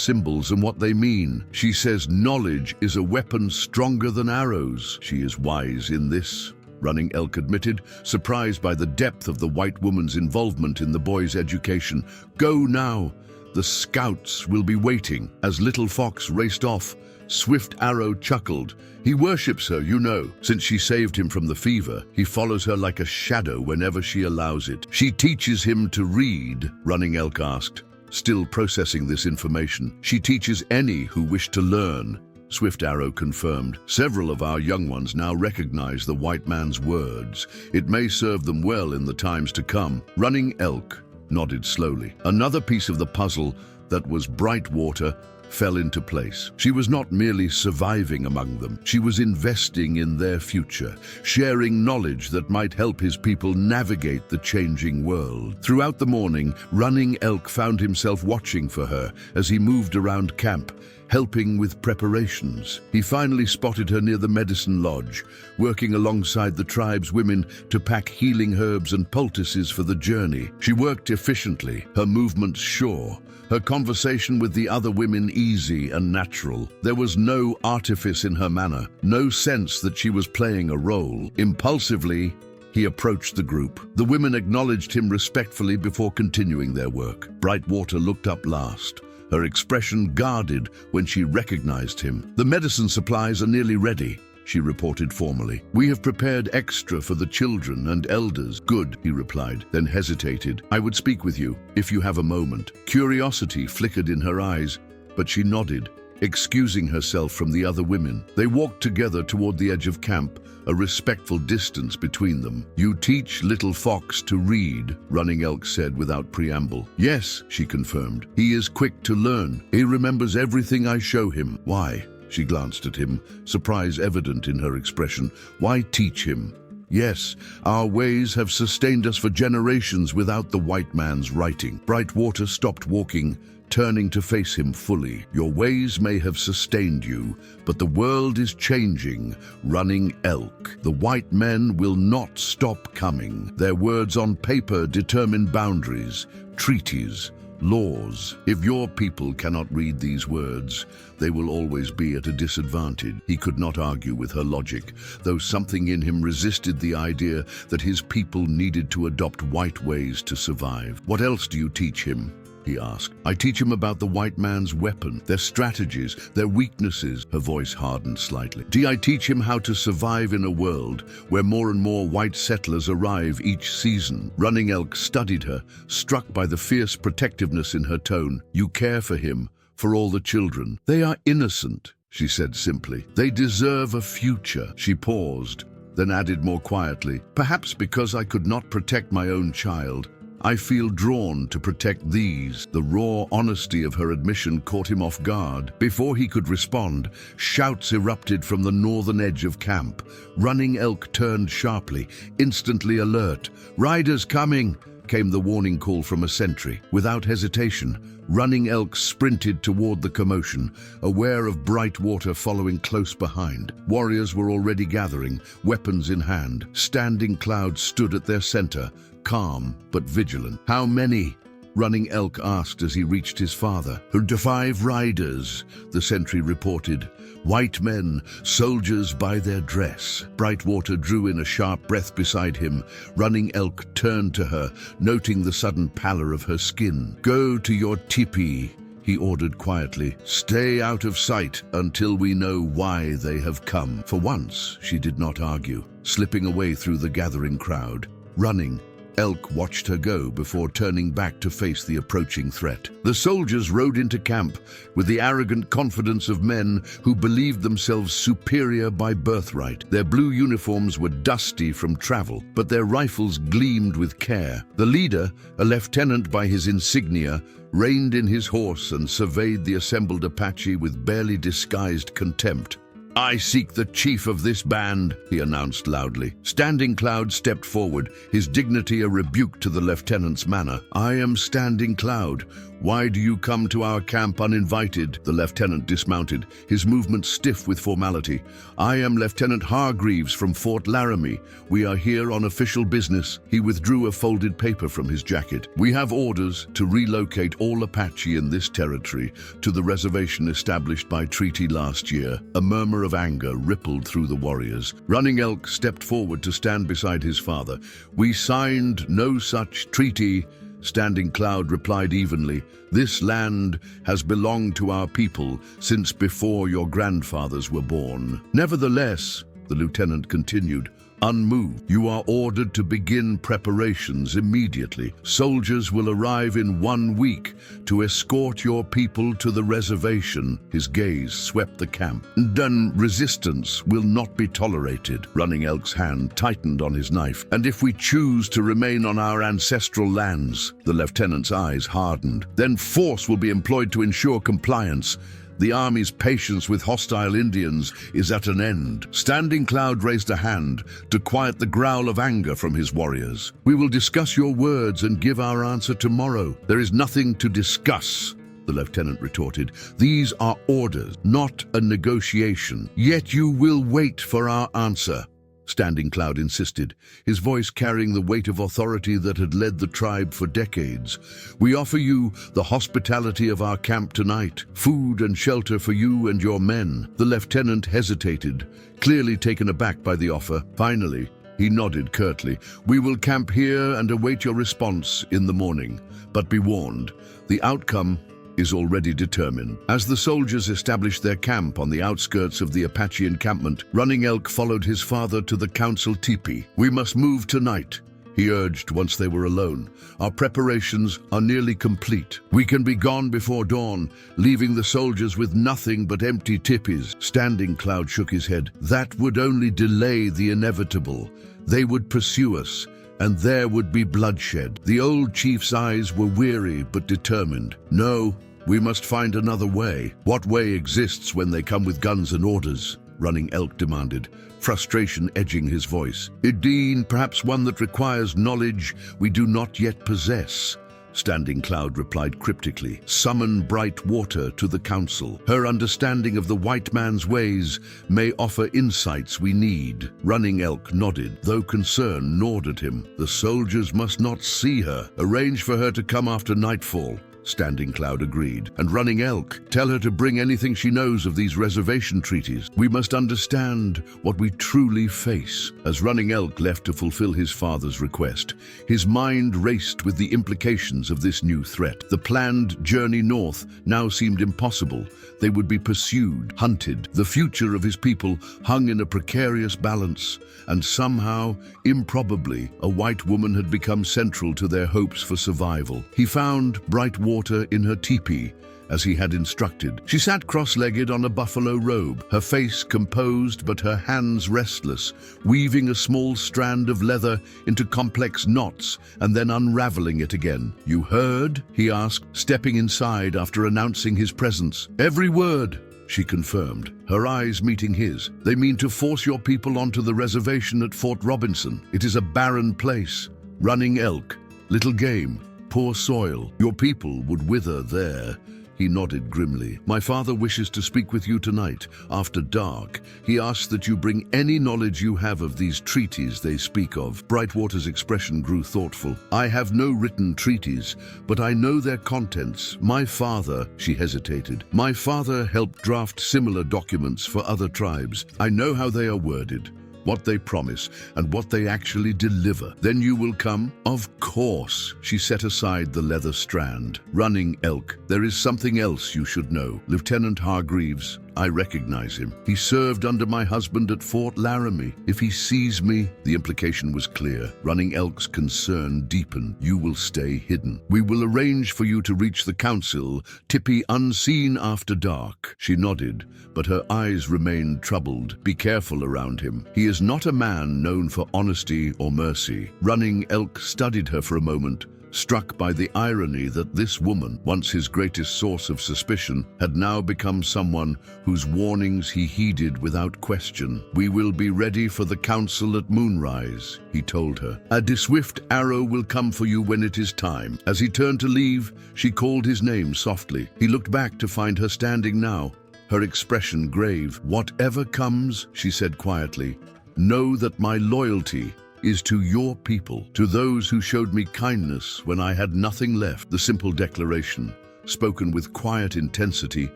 A: symbols and what they mean. She says knowledge is a weapon stronger than arrows." "She is wise in this," Running Elk admitted, surprised by the depth of the white woman's involvement in the boy's education. "Go now. The scouts will be waiting." As Little Fox raced off, Swift Arrow chuckled. "He worships her, you know. Since she saved him from the fever, he follows her like a shadow whenever she allows it." "She teaches him to read?" Running Elk asked, still processing this information. "She teaches any who wish to learn," Swift Arrow confirmed. "Several of our young ones now recognize the white man's words. It may serve them well in the times to come." Running Elk nodded slowly. Another piece of the puzzle that was Brightwater fell into place. She was not merely surviving among them. She was investing in their future, sharing knowledge that might help his people navigate the changing world. Throughout the morning, Running Elk found himself watching for her as he moved around camp, helping with preparations. He finally spotted her near the medicine lodge, working alongside the tribe's women to pack healing herbs and poultices for the journey. She worked efficiently, her movements sure, her conversation with the other women easy and natural. There was no artifice in her manner, no sense that she was playing a role. Impulsively, he approached the group. The women acknowledged him respectfully before continuing their work. Brightwater looked up last, her expression guarded when she recognized him. "The medicine supplies are nearly ready," she reported formally. "We have prepared extra for the children and elders." "Good," he replied, then hesitated. "I would speak with you, if you have a moment." Curiosity flickered in her eyes, but she nodded, excusing herself from the other women. They walked together toward the edge of camp, a respectful distance between them. "You teach Little Fox to read," Running Elk said without preamble. "Yes," she confirmed. "He is quick to learn. He remembers everything I show him." "Why?" She glanced at him, surprise evident in her expression. "Why teach him?" "Yes, our ways have sustained us for generations without the white man's writing." Brightwater stopped walking, turning to face him fully. "Your ways may have sustained you, but the world is changing, Running Elk. The white men will not stop coming. Their words on paper determine boundaries, treaties, Laws. If your people cannot read these words, they will always be at a disadvantage. He could not argue with her logic, though something in him resisted the idea that his people needed to adopt white ways to survive. What else do you teach him? He asked. I teach him about the white man's weapon, their strategies, their weaknesses. Her voice hardened slightly. I teach him how to survive in a world where more and more white settlers arrive each season. Running Elk studied her, struck by the fierce protectiveness in her tone. You care for him, for all the children. They are innocent, she said simply. They deserve a future. She paused, then added more quietly. Perhaps because I could not protect my own child, I feel drawn to protect these. The raw honesty of her admission caught him off guard. Before he could respond, shouts erupted from the northern edge of camp. Running Elk turned sharply, instantly alert. Riders coming, came the warning call from a sentry. Without hesitation, Running Elk sprinted toward the commotion, aware of bright water following close behind. Warriors were already gathering, weapons in hand. Standing Cloud stood at their center, calm but vigilant. How many? Running Elk asked as he reached his father. 5 riders, the sentry reported. White men, soldiers by their dress. Brightwater drew in a sharp breath beside him. Running Elk turned to her, noting the sudden pallor of her skin. Go to your teepee, he ordered quietly. Stay out of sight until we know why they have come. For once, she did not argue, slipping away through the gathering crowd. Running Elk watched her go before turning back to face the approaching threat. The soldiers rode into camp with the arrogant confidence of men who believed themselves superior by birthright. Their blue uniforms were dusty from travel, but their rifles gleamed with care. The leader, a lieutenant by his insignia, reined in his horse and surveyed the assembled Apache with barely disguised contempt. I seek the chief of this band, he announced loudly. Standing Cloud stepped forward, his dignity a rebuke to the lieutenant's manner. I am Standing Cloud. Why do you come to our camp uninvited? The lieutenant dismounted, his movements stiff with formality. I am Lieutenant Hargreaves from Fort Laramie. We are here on official business. He withdrew a folded paper from his jacket. We have orders to relocate all Apache in this territory to the reservation established by treaty last year. A murmur of anger rippled through the warriors. Running Elk stepped forward to stand beside his father. We signed no such treaty. Standing Cloud replied evenly, this land has belonged to our people since before your grandfathers were born. Nevertheless, the lieutenant continued, unmoved, you are ordered to begin preparations immediately. Soldiers will arrive in 1 week to escort your people to the reservation. His gaze swept the camp. Then resistance will not be tolerated. Running Elk's hand tightened on his knife. And if we choose to remain on our ancestral lands, the lieutenant's eyes hardened. Then force will be employed to ensure compliance. The army's patience with hostile Indians is at an end. Standing Cloud raised a hand to quiet the growl of anger from his warriors. We will discuss your words and give our answer tomorrow. There is nothing to discuss, the lieutenant retorted. These are orders, not a negotiation. Yet you will wait for our answer. Standing Cloud insisted, his voice carrying the weight of authority that had led the tribe for decades. We offer you the hospitality of our camp tonight, food and shelter for you and your men. The lieutenant hesitated, clearly taken aback by the offer. Finally, he nodded curtly. We will camp here and await your response in the morning. But be warned, the outcome is already determined. As the soldiers established their camp on the outskirts of the Apache encampment, Running Elk followed his father to the council teepee. We must move tonight, he urged once they were alone. Our preparations are nearly complete. We can be gone before dawn, leaving the soldiers with nothing but empty teepees. Standing Cloud shook his head. That would only delay the inevitable. They would pursue us, and there would be bloodshed. The old chief's eyes were weary but determined. No, we must find another way. What way exists when they come with guns and orders? Running Elk demanded, frustration edging his voice. Indeed, perhaps one that requires knowledge we do not yet possess. Standing Cloud replied cryptically. Summon Brightwater to the council. Her understanding of the white man's ways may offer insights we need. Running Elk nodded, though concern gnawed at him. The soldiers must not see her. Arrange for her to come after nightfall. Standing Cloud agreed. And Running Elk, tell her to bring anything she knows of these reservation treaties. We must understand what we truly face. As Running Elk left to fulfill his father's request, his mind raced with the implications of this new threat. The planned journey north now seemed impossible. They would be pursued, hunted. The future of his people hung in a precarious balance, and somehow, improbably, a white woman had become central to their hopes for survival. He found bright water in her teepee, as he had instructed. She sat cross-legged on a buffalo robe, her face composed but her hands restless, weaving a small strand of leather into complex knots and then unraveling it again. "You heard?" he asked, stepping inside after announcing his presence. "Every word," she confirmed, her eyes meeting his. "They mean to force your people onto the reservation at Fort Robinson. It is a barren place. Running elk, little game, poor soil. Your people would wither there." He nodded grimly. "My father wishes to speak with you tonight, after dark. He asks that you bring any knowledge you have of these treaties they speak of." Brightwater's expression grew thoughtful. "I have no written treaties, but I know their contents. My father," she hesitated, "my father helped draft similar documents for other tribes. I know how they are worded, what they promise, and what they actually deliver. Then you will come?" "Of course." She set aside the leather strand. "Running Elk, there is something else you should know. Lieutenant Hargreaves, I recognize him. He served under my husband at Fort Laramie. If he sees me..." The implication was clear. Running Elk's concern deepened. "You will stay hidden. We will arrange for you to reach the council, Tippy unseen after dark." She nodded, but her eyes remained troubled. "Be careful around him. He is not a man known for honesty or mercy." Running Elk studied her for a moment, struck by the irony that this woman, once his greatest source of suspicion, had now become someone whose warnings he heeded without question. "We will be ready for the council at moonrise," he told her. "A swift arrow will come for you when it is time." As he turned to leave, she called his name softly. He looked back to find her standing now, her expression grave. "Whatever comes," she said quietly, "know that my loyalty is to your people, to those who showed me kindness when I had nothing left." The simple declaration, spoken with quiet intensity,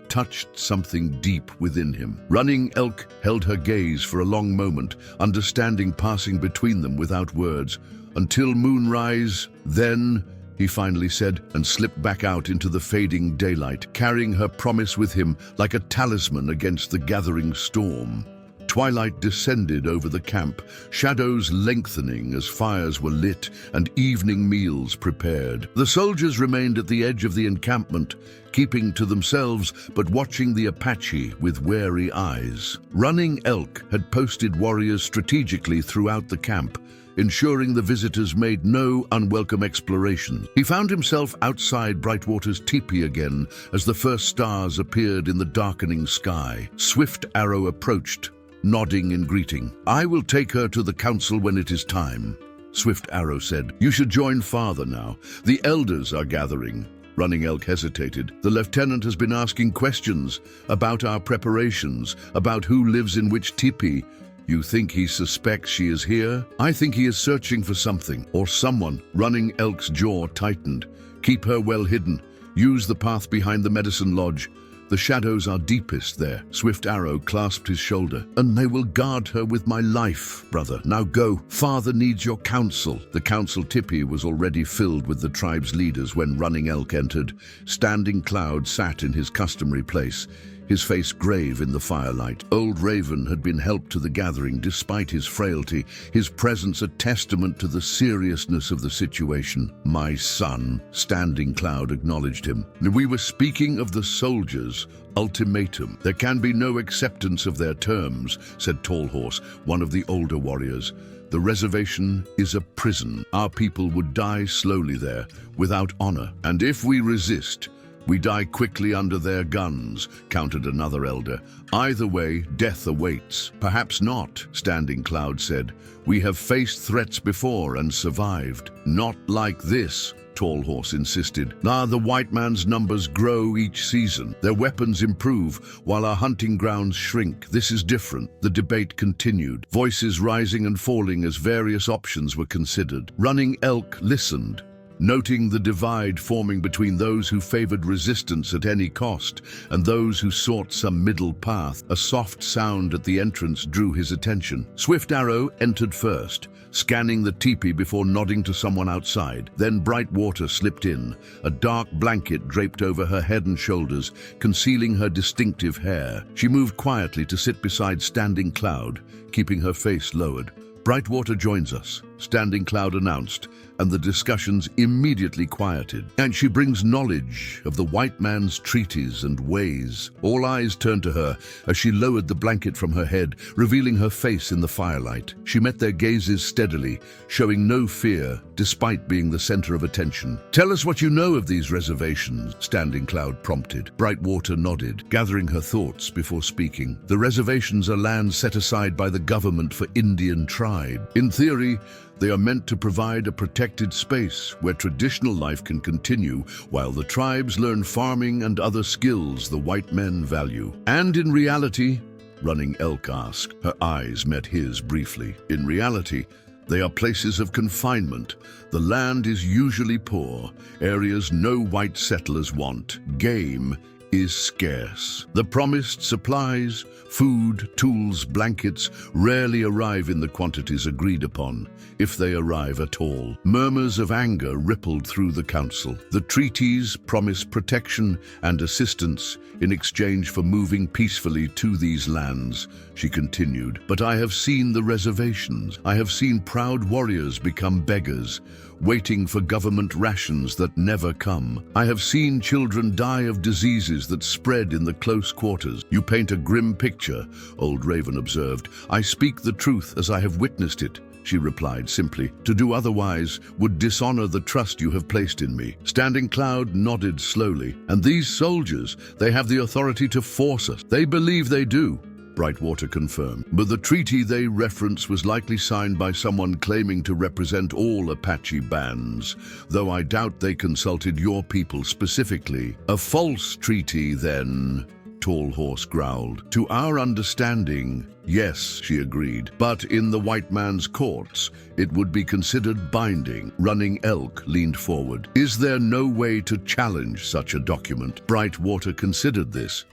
A: touched something deep within him. Running Elk held her gaze for a long moment, understanding passing between them without words. "Until moonrise, then," he finally said, and slipped back out into the fading daylight, carrying her promise with him like a talisman against the gathering storm. Twilight descended over the camp, shadows lengthening as fires were lit and evening meals prepared. The soldiers remained at the edge of the encampment, keeping to themselves but watching the Apache with wary eyes. Running Elk had posted warriors strategically throughout the camp, ensuring the visitors made no unwelcome explorations. He found himself outside Brightwater's teepee again as the first stars appeared in the darkening sky. Swift Arrow approached, nodding in greeting. "I will take her to the council when it is time," Swift Arrow said. "You should join father now. The elders are gathering." Running Elk hesitated. "The lieutenant has been asking questions about our preparations, about who lives in which teepee. You think he suspects she is here?" "I think he is searching for something, or someone." Running Elk's jaw tightened. "Keep her well hidden. Use the path behind the medicine lodge. The shadows are deepest there." Swift Arrow clasped his shoulder. "And they will guard her with my life, brother. Now go. Father needs your counsel." The council tippy was already filled with the tribe's leaders when Running Elk entered. Standing Cloud sat in his customary place, his face grave in the firelight. Old Raven had been helped to the gathering despite his frailty, his presence a testament to the seriousness of the situation. "My son," Standing Cloud acknowledged him. "We were speaking of the soldiers' ultimatum. There can be no acceptance of their terms," said Tall Horse, one of the older warriors. "The reservation is a prison. Our people would die slowly there, without honor. And if we resist, we die quickly under their guns," countered another elder. "Either way, death awaits." "Perhaps not," Standing Cloud said. "We have faced threats before and survived." "Not like this," Tall Horse insisted. "The white man's numbers grow each season. Their weapons improve, while our hunting grounds shrink. This is different." The debate continued, voices rising and falling as various options were considered. Running Elk listened, noting the divide forming between those who favored resistance at any cost and those who sought some middle path. A soft sound at the entrance drew his attention. Swift Arrow entered first, scanning the teepee before nodding to someone outside. Then Brightwater slipped in, a dark blanket draped over her head and shoulders, concealing her distinctive hair. She moved quietly to sit beside Standing Cloud, keeping her face lowered. Brightwater joins us, Standing Cloud announced, and the discussions immediately quieted. And she brings knowledge of the white man's treaties and ways. All eyes turned to her as she lowered the blanket from her head, revealing her face in the firelight. She met their gazes steadily, showing no fear, despite being the center of attention. "Tell us what you know of these reservations," Standing Cloud prompted. Brightwater nodded, gathering her thoughts before speaking. "The reservations are lands set aside by the government for Indian tribe. In theory, they are meant to provide a protected space where traditional life can continue while the tribes learn farming and other skills the white men value. And in reality," Running Elk asked, her eyes met his briefly. "In reality, they are places of confinement. The land is usually poor, areas no white settlers want. Game is scarce. The promised supplies, food, tools, blankets rarely arrive in the quantities agreed upon, if they arrive at all." Murmurs of anger rippled through the council. The treaties promise protection and assistance in exchange for moving peacefully to these lands, she continued. "But I have seen the reservations. I have seen proud warriors become beggars, waiting for government rations that never come. I have seen children die of diseases that spread in the close quarters." "You paint a grim picture," Old Raven observed. "I speak the truth as I have witnessed it," she replied simply. "To do otherwise would dishonor the trust you have placed in me." Standing Cloud nodded slowly. "And these soldiers, they have the authority to force us." "They believe they do," Brightwater confirmed. "But the treaty they reference was likely signed by someone claiming to represent all Apache bands, though I doubt they consulted your people specifically." "A false treaty, then," Tall Horse growled. "To our understanding, yes," she agreed. "But in the white man's courts, it would be considered binding." Running Elk leaned forward. "Is there no way to challenge such a document?" Brightwater considered this.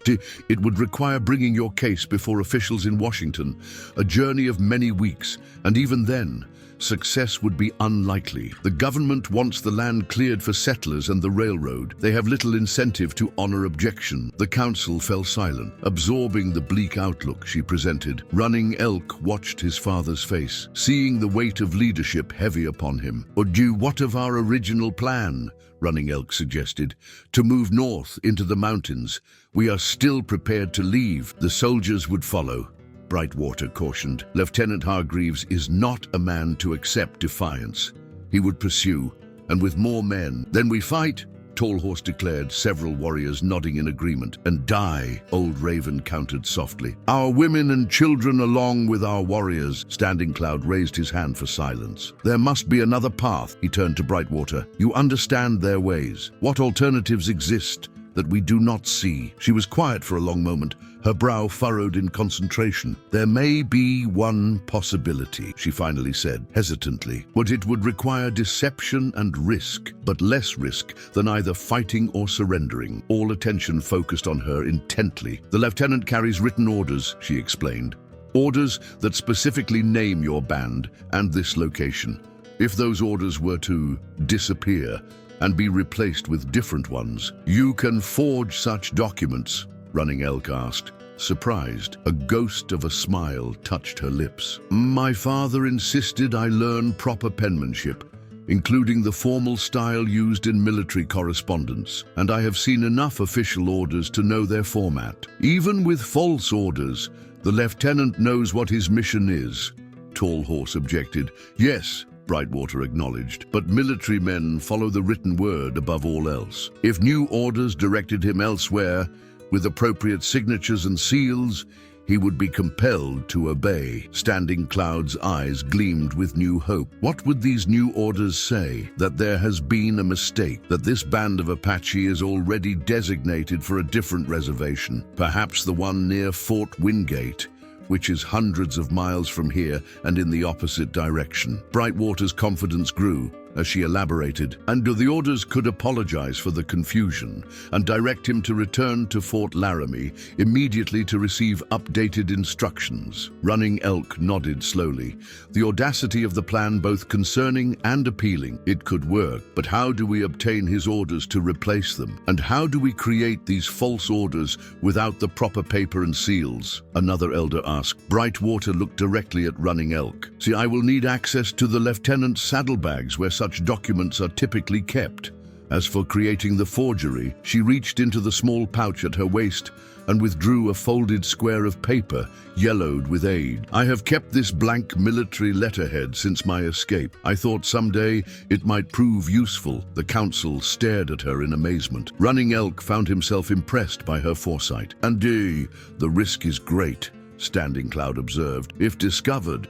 A: "It would require bringing your case before officials in Washington, a journey of many weeks, and even then, success would be unlikely. The government wants the land cleared for settlers and the railroad. They have little incentive to honor objection." The council fell silent, absorbing the bleak outlook she presented. Running Elk watched his father's face, seeing the weight of leadership heavy upon him. "Or do what of our original plan?" Running Elk suggested. "To move north into the mountains. We are still prepared to leave. The soldiers would follow," Brightwater cautioned. "Lieutenant Hargreaves is not a man to accept defiance. He would pursue, and with more men." "Then we fight," Tall Horse declared, several warriors nodding in agreement. "And die," Old Raven countered softly. "Our women and children along with our warriors." Standing Cloud raised his hand for silence. "There must be another path," he turned to Brightwater. "You understand their ways. What alternatives exist that we do not see?" She was quiet for a long moment, her brow furrowed in concentration. "There may be one possibility," she finally said, hesitantly. "But it would require deception and risk, but less risk than either fighting or surrendering." All attention focused on her intently. "The lieutenant carries written orders," she explained. "Orders that specifically name your band and this location. If those orders were to disappear and be replaced with different ones, you can forge such documents," Running Elk asked, surprised. A ghost of a smile touched her lips. "My father insisted I learn proper penmanship, including the formal style used in military correspondence, and I have seen enough official orders to know their format. Even with false orders, the lieutenant knows what his mission is," Tall Horse objected. "Yes," Brightwater acknowledged, "but military men follow the written word above all else. If new orders directed him elsewhere, with appropriate signatures and seals, he would be compelled to obey." Standing Cloud's eyes gleamed with new hope. "What would these new orders say? That there has been a mistake, that this band of Apache is already designated for a different reservation, perhaps the one near Fort Wingate, which is hundreds of miles from here and in the opposite direction." Brightwater's confidence grew as she elaborated, and the orders could apologize for the confusion and direct him to return to Fort Laramie immediately to receive updated instructions. Running Elk nodded slowly, the audacity of the plan both concerning and appealing. It could work, but how do we obtain his orders to replace them? And how do we create these false orders without the proper paper and seals? Another elder asked. Brightwater looked directly at Running Elk. See, I will need access to the lieutenant's saddlebags where such documents are typically kept. As for creating the forgery, she reached into the small pouch at her waist and withdrew a folded square of paper, yellowed with age. I have kept this blank military letterhead since my escape. I thought someday it might prove useful. The council stared at her in amazement. Running Elk found himself impressed by her foresight. Indeed, the risk is great, Standing Cloud observed. If discovered,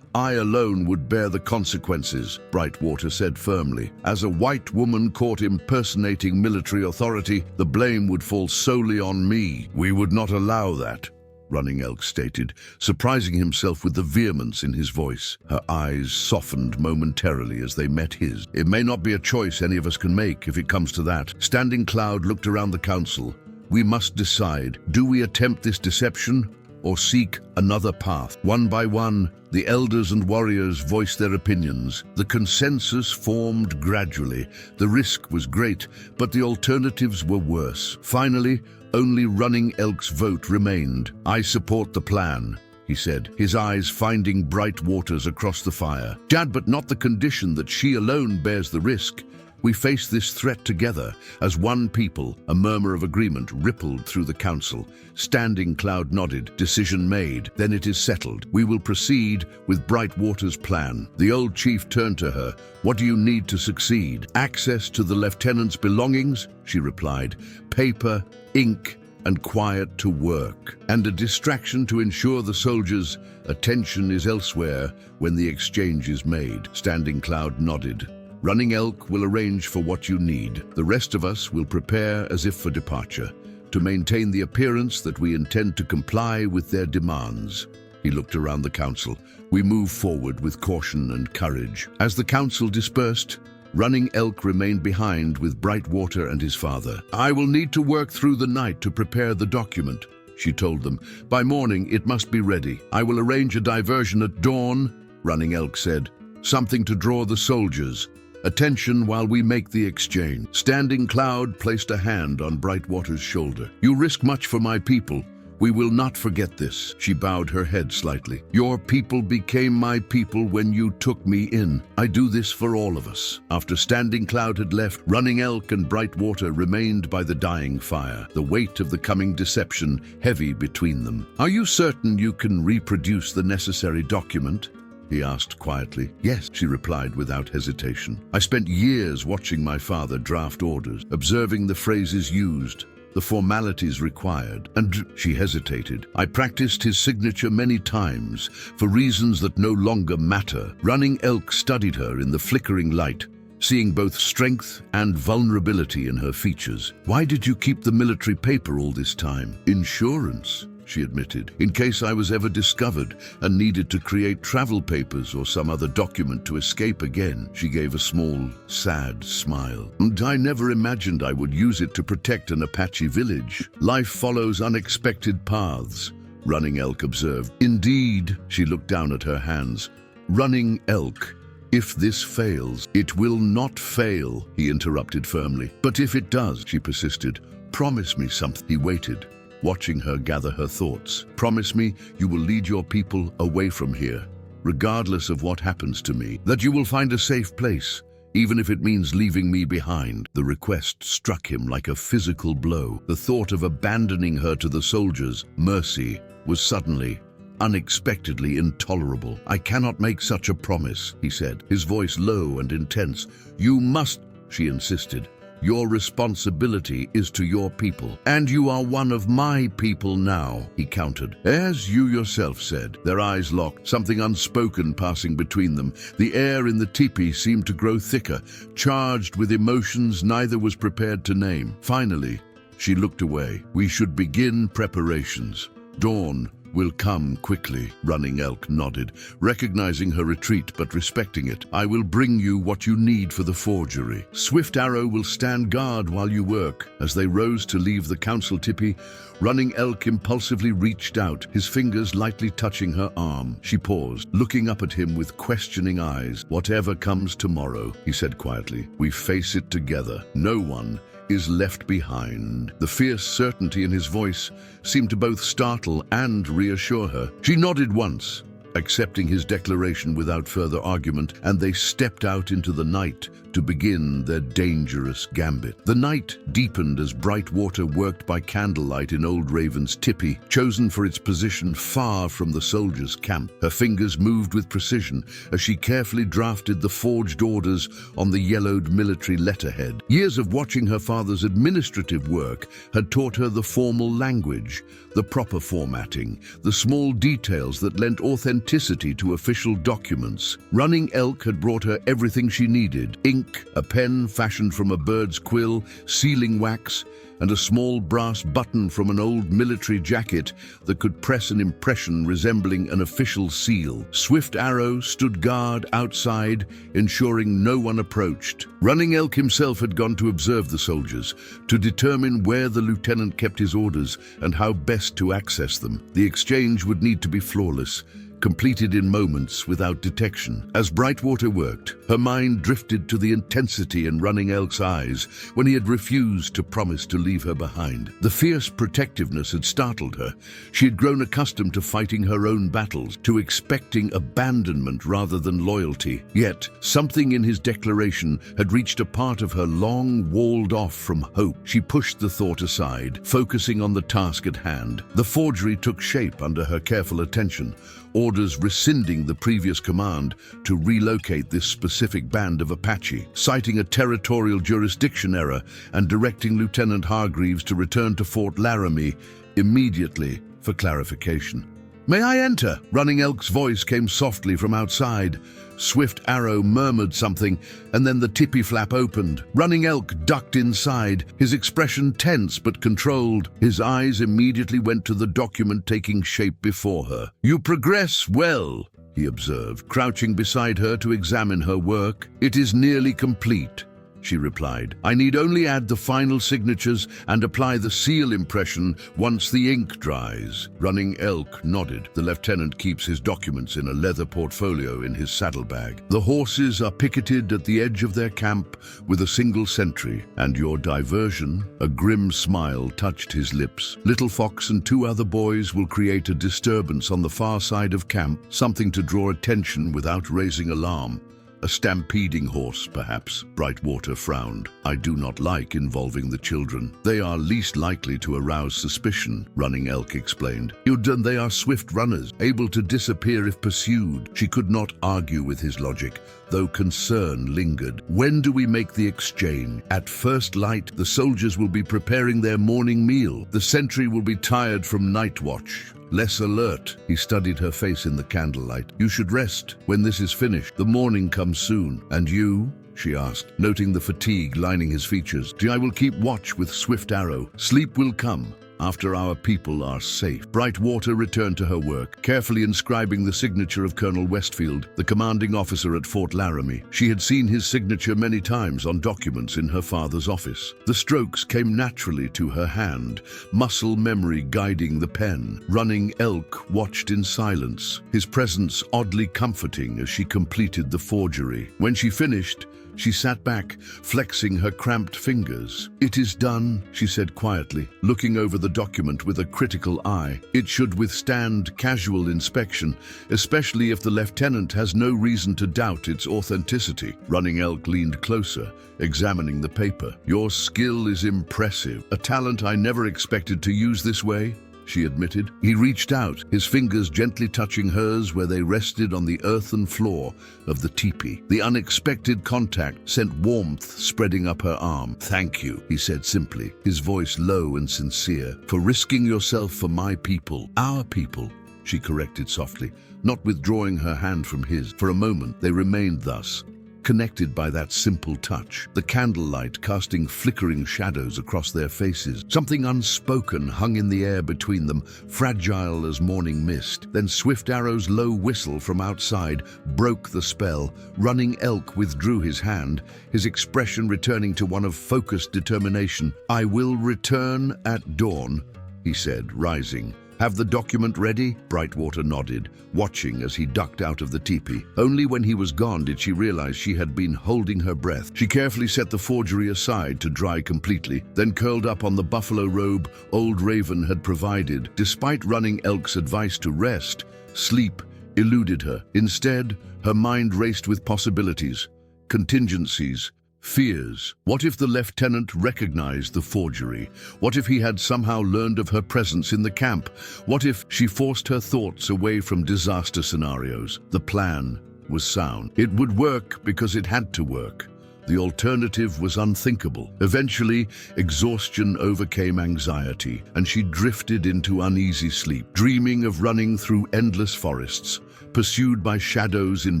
A: I alone would bear the consequences, Brightwater said firmly. As a white woman caught impersonating military authority, the blame would fall solely on me. We would not allow that, Running Elk stated, surprising himself with the vehemence in his voice. Her eyes softened momentarily as they met his. It may not be a choice any of us can make if it comes to that. Standing Cloud looked around the council. We must decide, do we attempt this deception or seek another path? One by one, the elders and warriors voiced their opinions. The consensus formed gradually. The risk was great, but the alternatives were worse. Finally, only Running Elk's vote remained. I support the plan, he said, his eyes finding Brightwater's across the fire. Jad, but not the condition that she alone bears the risk. We face this threat together, as one people. A murmur of agreement rippled through the council. Standing Cloud nodded. Decision made. Then it is settled. We will proceed with Brightwater's plan. The old chief turned to her. What do you need to succeed? Access to the lieutenant's belongings, she replied. Paper, ink, and quiet to work. And a distraction to ensure the soldiers' attention is elsewhere when the exchange is made. Standing Cloud nodded. Running Elk will arrange for what you need. The rest of us will prepare as if for departure, to maintain the appearance that we intend to comply with their demands. He looked around the council. We move forward with caution and courage. As the council dispersed, Running Elk remained behind with Brightwater and his father. I will need to work through the night to prepare the document, she told them. By morning, it must be ready. I will arrange a diversion at dawn, Running Elk said. Something to draw the soldiers' attention while we make the exchange. Standing Cloud placed a hand on Brightwater's shoulder. You risk much for my people. We will not forget this. She bowed her head slightly. Your people became my people when you took me in. I do this for all of us. After Standing Cloud had left, Running Elk and Brightwater remained by the dying fire, the weight of the coming deception heavy between them. Are you certain you can reproduce the necessary document? He asked quietly. Yes, she replied without hesitation. I spent years watching my father draft orders, observing the phrases used, the formalities required, and she hesitated. I practiced his signature many times, for reasons that no longer matter. Running Elk studied her in the flickering light, seeing both strength and vulnerability in her features. Why did you keep the military paper all this time? Insurance, she admitted, in case I was ever discovered and needed to create travel papers or some other document to escape again. She gave a small, sad smile. And I never imagined I would use it to protect an Apache village. Life follows unexpected paths, Running Elk observed. Indeed, she looked down at her hands. Running Elk, if this fails, it will not fail, he interrupted firmly. But if it does, she persisted, promise me something. He waited, watching her gather her thoughts. Promise me you will lead your people away from here, regardless of what happens to me, that you will find a safe place, even if it means leaving me behind. The request struck him like a physical blow. The thought of abandoning her to the soldiers' mercy was suddenly, unexpectedly intolerable. I cannot make such a promise, he said, his voice low and intense. You must, she insisted. Your responsibility is to your people, and you are one of my people now, he countered. As you yourself said. Their eyes locked, something unspoken passing between them. The air in the teepee seemed to grow thicker, charged with emotions neither was prepared to name. Finally, she looked away. We should begin preparations. Dawn will come quickly. Running Elk nodded, recognizing her retreat but respecting it. I will bring you what you need for the forgery. Swift Arrow will stand guard while you work. As they rose to leave the council tipi, Running Elk impulsively reached out, his fingers lightly touching her arm. She paused, looking up at him with questioning eyes. Whatever comes tomorrow, he said quietly, we face it together. No one is left behind. The fierce certainty in his voice seemed to both startle and reassure her. She nodded once, accepting his declaration without further argument, and they stepped out into the night to begin their dangerous gambit. The night deepened as Brightwater worked by candlelight in Old Raven's tipi, chosen for its position far from the soldiers' camp. Her fingers moved with precision as she carefully drafted the forged orders on the yellowed military letterhead. Years of watching her father's administrative work had taught her the formal language, the proper formatting, the small details that lent authenticity to official documents. Running Elk had brought her everything she needed: ink, a pen fashioned from a bird's quill, sealing wax, and a small brass button from an old military jacket that could press an impression resembling an official seal. Swift Arrow stood guard outside, ensuring no one approached. Running Elk himself had gone to observe the soldiers, to determine where the lieutenant kept his orders and how best to access them. The exchange would need to be flawless, completed in moments without detection. As Brightwater worked, her mind drifted to the intensity in Running Elk's eyes when he had refused to promise to leave her behind. The fierce protectiveness had startled her. She had grown accustomed to fighting her own battles, to expecting abandonment rather than loyalty. Yet, something in his declaration had reached a part of her long walled off from hope. She pushed the thought aside, focusing on the task at hand. The forgery took shape under her careful attention, orders rescinding the previous command to relocate this specific band of Apache, citing a territorial jurisdiction error and directing Lieutenant Hargreaves to return to Fort Laramie immediately for clarification. May I enter? Running Elk's voice came softly from outside. Swift Arrow murmured something, and then the tipi flap opened. Running Elk ducked inside, his expression tense but controlled. His eyes immediately went to the document taking shape before her. You progress well, he observed, crouching beside her to examine her work. It is nearly complete, she replied. I need only add the final signatures and apply the seal impression once the ink dries. Running Elk nodded. The lieutenant keeps his documents in a leather portfolio in his saddlebag. The horses are picketed at the edge of their camp with a single sentry. And your diversion? A grim smile touched his lips. Little Fox and two other boys will create a disturbance on the far side of camp, something to draw attention without raising alarm. A stampeding horse, perhaps. Brightwater frowned. I do not like involving the children. They are least likely to arouse suspicion, Running Elk explained. And they are swift runners, able to disappear if pursued. She could not argue with his logic, though concern lingered. When do we make the exchange? At first light, the soldiers will be preparing their morning meal. The sentry will be tired from night watch, less alert. He studied her face in the candlelight. You should rest. When this is finished, the morning comes soon. And you? She asked, noting the fatigue lining his features. I will keep watch with Swift Arrow. Sleep will come after our people are safe. Brightwater returned to her work, carefully inscribing the signature of Colonel Westfield, the commanding officer at Fort Laramie. She had seen his signature many times on documents in her father's office. The strokes came naturally to her hand, muscle memory guiding the pen. Running Elk watched in silence, his presence oddly comforting as she completed the forgery. When she finished, she sat back, flexing her cramped fingers. It is done, she said quietly, looking over the document with a critical eye. It should withstand casual inspection, especially if the lieutenant has no reason to doubt its authenticity. Running Elk leaned closer, examining the paper. Your skill is impressive, a talent I never expected to use this way, she admitted. He reached out, his fingers gently touching hers where they rested on the earthen floor of the teepee. The unexpected contact sent warmth spreading up her arm. Thank you, he said simply, his voice low and sincere, for risking yourself for my people. Our people, she corrected softly, not withdrawing her hand from his. For a moment, they remained thus, connected by that simple touch, the candlelight casting flickering shadows across their faces. Something unspoken hung in the air between them, fragile as morning mist. Then Swift Arrow's low whistle from outside broke the spell. Running Elk withdrew his hand, his expression returning to one of focused determination. "I will return at dawn," he said, rising. "Have the document ready?" Brightwater nodded, watching as he ducked out of the teepee. Only when he was gone did she realize she had been holding her breath. She carefully set the forgery aside to dry completely, then curled up on the buffalo robe old Raven had provided. Despite Running Elk's advice to rest, sleep eluded her. Instead, her mind raced with possibilities, contingencies, fears. What if the lieutenant recognized the forgery? What if he had somehow learned of her presence in the camp? What if she forced her thoughts away from disaster scenarios? The plan was sound. It would work because it had to work. The alternative was unthinkable. Eventually, exhaustion overcame anxiety, and she drifted into uneasy sleep, dreaming of running through endless forests, pursued by shadows in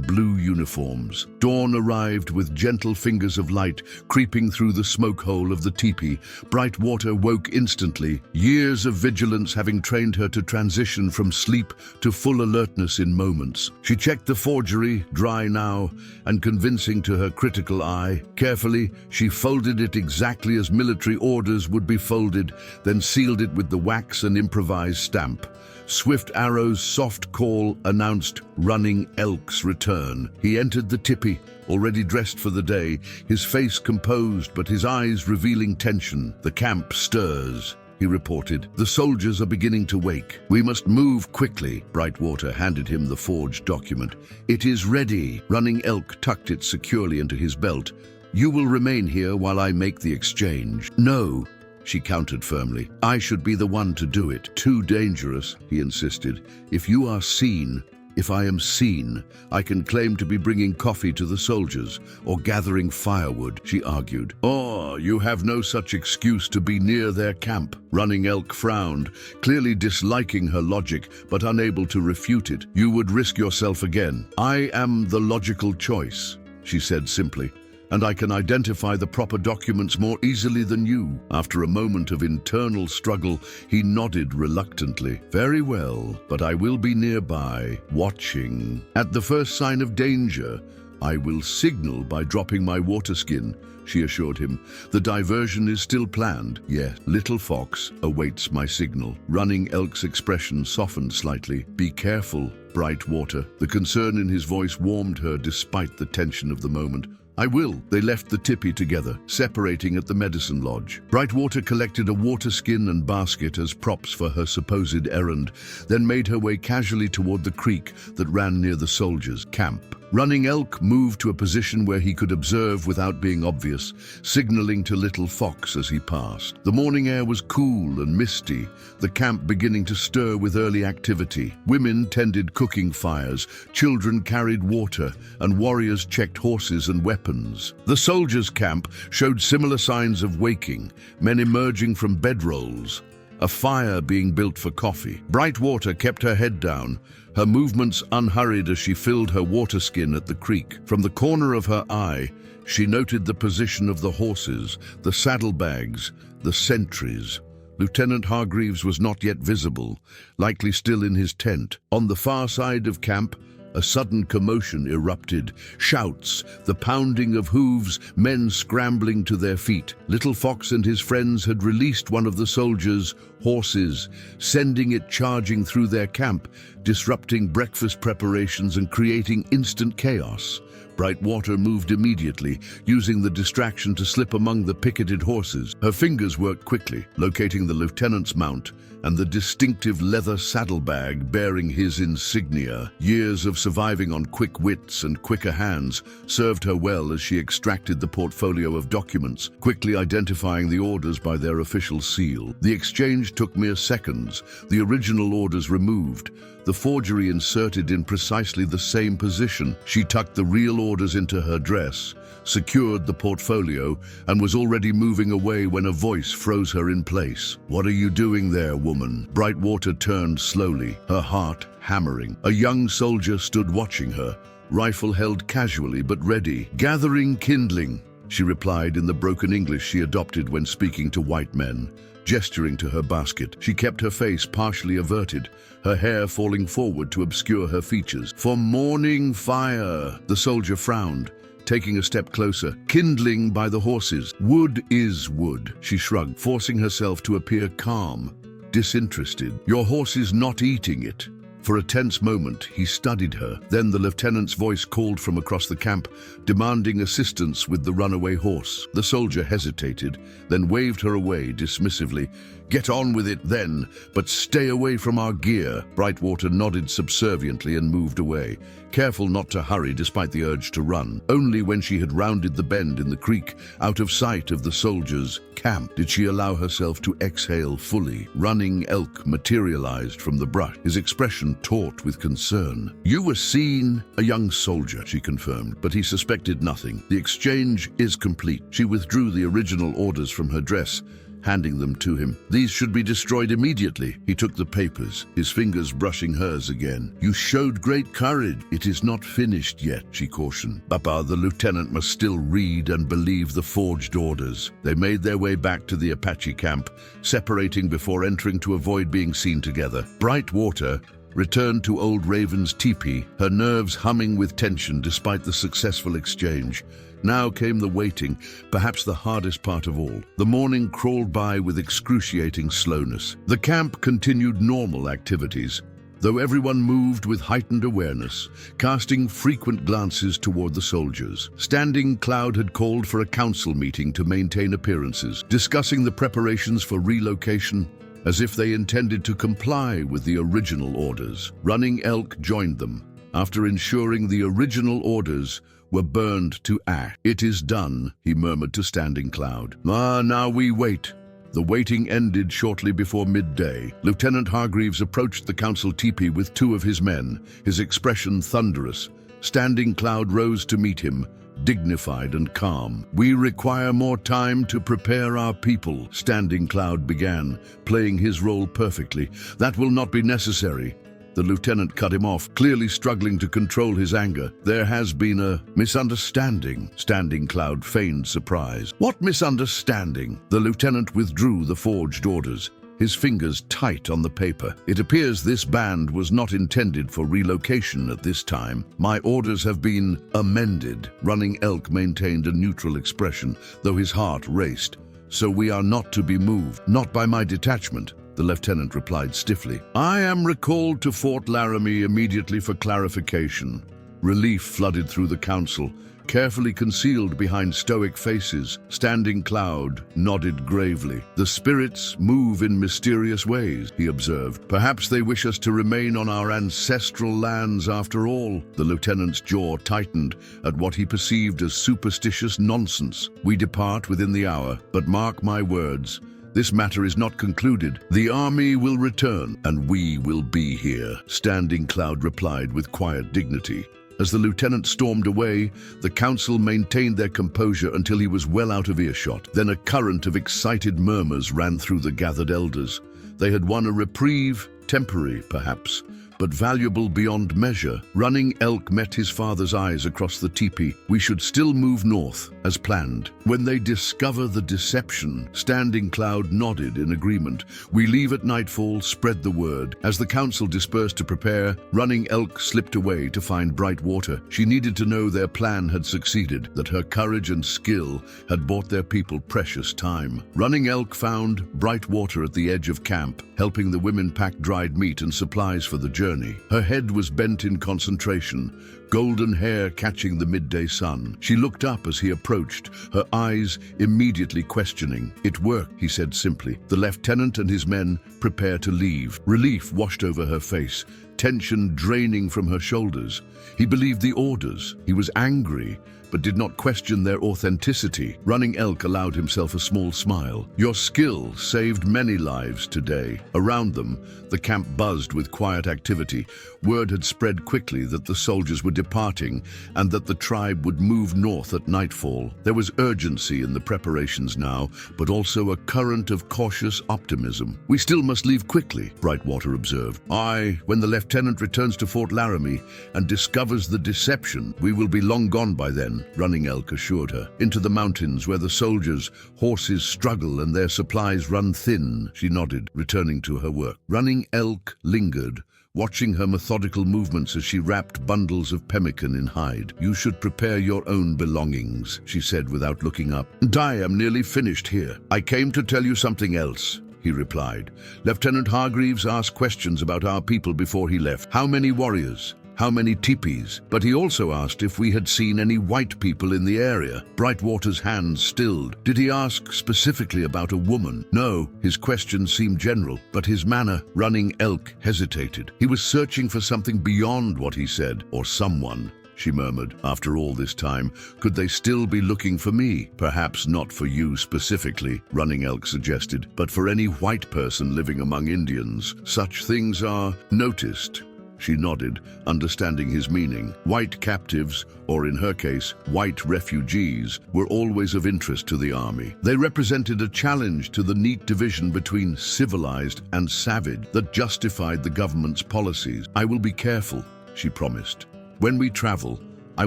A: blue uniforms. Dawn arrived with gentle fingers of light creeping through the smoke hole of the teepee. Brightwater woke instantly, years of vigilance having trained her to transition from sleep to full alertness in moments. She checked the forgery, dry now and convincing to her critical eye. Carefully, she folded it exactly as military orders would be folded, then sealed it with the wax and improvised stamp. Swift Arrow's soft call announced Running Elk's return. He entered the tipi, already dressed for the day, his face composed but his eyes revealing tension. "The camp stirs," he reported. "The soldiers are beginning to wake. We must move quickly." Brightwater handed him the forged document. "It is ready." Running Elk tucked it securely into his belt. "You will remain here while I make the exchange." "No," she countered firmly. "I should be the one to do it." "Too dangerous," he insisted. "If you are seen, if I am seen, I can claim to be bringing coffee to the soldiers or gathering firewood," she argued. "Oh, you have no such excuse to be near their camp." Running Elk frowned, clearly disliking her logic but unable to refute it. "You would risk yourself again." "I am the logical choice," she said simply, "and I can identify the proper documents more easily than you." After a moment of internal struggle, he nodded reluctantly. "Very well, but I will be nearby, watching. At the first sign of danger, I will signal by dropping my water skin," she assured him. "The diversion is still planned." "Yes, Little Fox awaits my signal." Running Elk's expression softened slightly. "Be careful, Brightwater." The concern in his voice warmed her despite the tension of the moment. "I will." They left the tipi together, separating at the medicine lodge. Brightwater collected a water skin and basket as props for her supposed errand, then made her way casually toward the creek that ran near the soldiers' camp. Running Elk moved to a position where he could observe without being obvious, signaling to Little Fox as he passed. The morning air was cool and misty, the camp beginning to stir with early activity. Women tended cooking fires, children carried water, and warriors checked horses and weapons. The soldiers' camp showed similar signs of waking, men emerging from bedrolls, a fire being built for coffee. Brightwater kept her head down, her movements unhurried as she filled her water skin at the creek. From the corner of her eye, she noted the position of the horses, the saddlebags, the sentries. Lieutenant Hargreaves was not yet visible, likely still in his tent. On the far side of camp, a sudden commotion erupted. Shouts, the pounding of hooves, men scrambling to their feet. Little Fox and his friends had released one of the soldiers' horses, sending it charging through their camp, disrupting breakfast preparations and creating instant chaos. Brightwater moved immediately, using the distraction to slip among the picketed horses. Her fingers worked quickly, locating the lieutenant's mount and the distinctive leather saddlebag bearing his insignia. Years of surviving on quick wits and quicker hands served her well as she extracted the portfolio of documents, quickly identifying the orders by their official seal. The exchange took mere seconds, the original orders removed, the forgery inserted in precisely the same position. She tucked the real orders into her dress, secured the portfolio, and was already moving away when a voice froze her in place. "What are you doing there, woman?" Brightwater turned slowly, her heart hammering. A young soldier stood watching her, rifle held casually but ready. "Gathering kindling," she replied in the broken English she adopted when speaking to white men. Gesturing to her basket, she kept her face partially averted, her hair falling forward to obscure her features. "For morning fire," the soldier frowned, taking a step closer. "Kindling by the horses." "Wood is wood," she shrugged, forcing herself to appear calm, disinterested. "Your horse is not eating it." For a tense moment, he studied her. Then the lieutenant's voice called from across the camp, demanding assistance with the runaway horse. The soldier hesitated, then waved her away dismissively. "Get on with it then, but stay away from our gear." Brightwater nodded subserviently and moved away, careful not to hurry despite the urge to run. Only when she had rounded the bend in the creek, out of sight of the soldiers' camp, did she allow herself to exhale fully. Running Elk materialized from the brush, his expression taut with concern. "You were seen?" "A young soldier," she confirmed, but he suspected nothing. "The exchange is complete." She withdrew the original orders from her dress, handing them to him. "These should be destroyed immediately." He took the papers, his fingers brushing hers again. "You showed great courage." "It is not finished yet," she cautioned. "Papa, the lieutenant must still read and believe the forged orders." They made their way back to the Apache camp, separating before entering to avoid being seen together. Brightwater returned to Old Raven's teepee, her nerves humming with tension despite the successful exchange. Now came the waiting, perhaps the hardest part of all. The morning crawled by with excruciating slowness. The camp continued normal activities, though everyone moved with heightened awareness, casting frequent glances toward the soldiers. Standing Cloud had called for a council meeting to maintain appearances, discussing the preparations for relocation, as if they intended to comply with the original orders. Running Elk joined them, after ensuring the original orders were burned to ash. "It is done," he murmured to Standing Cloud. Now we wait." The waiting ended shortly before midday. Lieutenant Hargreaves approached the council teepee with two of his men, his expression thunderous. Standing Cloud rose to meet him, dignified and calm. "We require more time to prepare our people," Standing Cloud began, playing his role perfectly. "That will not be necessary." The lieutenant cut him off, clearly struggling to control his anger. "There has been a misunderstanding." Standing Cloud feigned surprise. "What misunderstanding?" The lieutenant withdrew the forged orders, his fingers tight on the paper. "It appears this band was not intended for relocation at this time. My orders have been amended." Running Elk maintained a neutral expression, though his heart raced. "So we are not to be moved." "Not by my detachment," the lieutenant replied stiffly. "I am recalled to Fort Laramie immediately for clarification." Relief flooded through the council, carefully concealed behind stoic faces. Standing Cloud nodded gravely. "The spirits move in mysterious ways," he observed. "Perhaps they wish us to remain on our ancestral lands after all." The lieutenant's jaw tightened at what he perceived as superstitious nonsense. "We depart within the hour, but mark my words, this matter is not concluded. The army will return, and we will be here," Standing Cloud replied with quiet dignity. As the lieutenant stormed away, the council maintained their composure until he was well out of earshot. Then a current of excited murmurs ran through the gathered elders. They had won a reprieve, temporary perhaps, but valuable beyond measure. Running Elk met his father's eyes across the teepee. "We should still move north, as planned. When they discover the deception," Standing Cloud nodded in agreement. "We leave at nightfall, spread the word." As the council dispersed to prepare, Running Elk slipped away to find Brightwater. She needed to know their plan had succeeded, that her courage and skill had bought their people precious time. Running Elk found Brightwater at the edge of camp, helping the women pack dried meat and supplies for the journey. Her head was bent in concentration, golden hair catching the midday sun. She looked up as he approached, her eyes immediately questioning. "It worked," he said simply. The lieutenant and his men prepared to leave. Relief washed over her face, tension draining from her shoulders. He believed the orders. He was angry, but did not question their authenticity. Running Elk allowed himself a small smile. Your skill saved many lives today. Around them, the camp buzzed with quiet activity. Word had spread quickly that the soldiers were departing and that the tribe would move north at nightfall. There was urgency in the preparations now, but also a current of cautious optimism. We still must leave quickly, Brightwater observed. Aye, when the lieutenant returns to Fort Laramie and discovers the deception, we will be long gone by then, Running Elk assured her. Into the mountains where the soldiers' horses struggle and their supplies run thin, she nodded, returning to her work. Running Elk lingered, watching her methodical movements as she wrapped bundles of pemmican in hide. You should prepare your own belongings, she said without looking up. And I am nearly finished here. I came to tell you something else, he replied. Lieutenant Hargreaves asked questions about our people before he left. How many warriors? How many teepees? But he also asked if we had seen any white people in the area. Brightwater's hands stilled. Did he ask specifically about a woman? No, his question seemed general, but his manner, Running Elk, hesitated. He was searching for something beyond what he said, or someone. She murmured. After all this time, could they still be looking for me? Perhaps not for you specifically, Running Elk suggested, but for any white person living among Indians. Such things are noticed. She nodded, understanding his meaning. White captives, or in her case, white refugees, were always of interest to the army. They represented a challenge to the neat division between civilized and savage that justified the government's policies. I will be careful, she promised. When we travel, I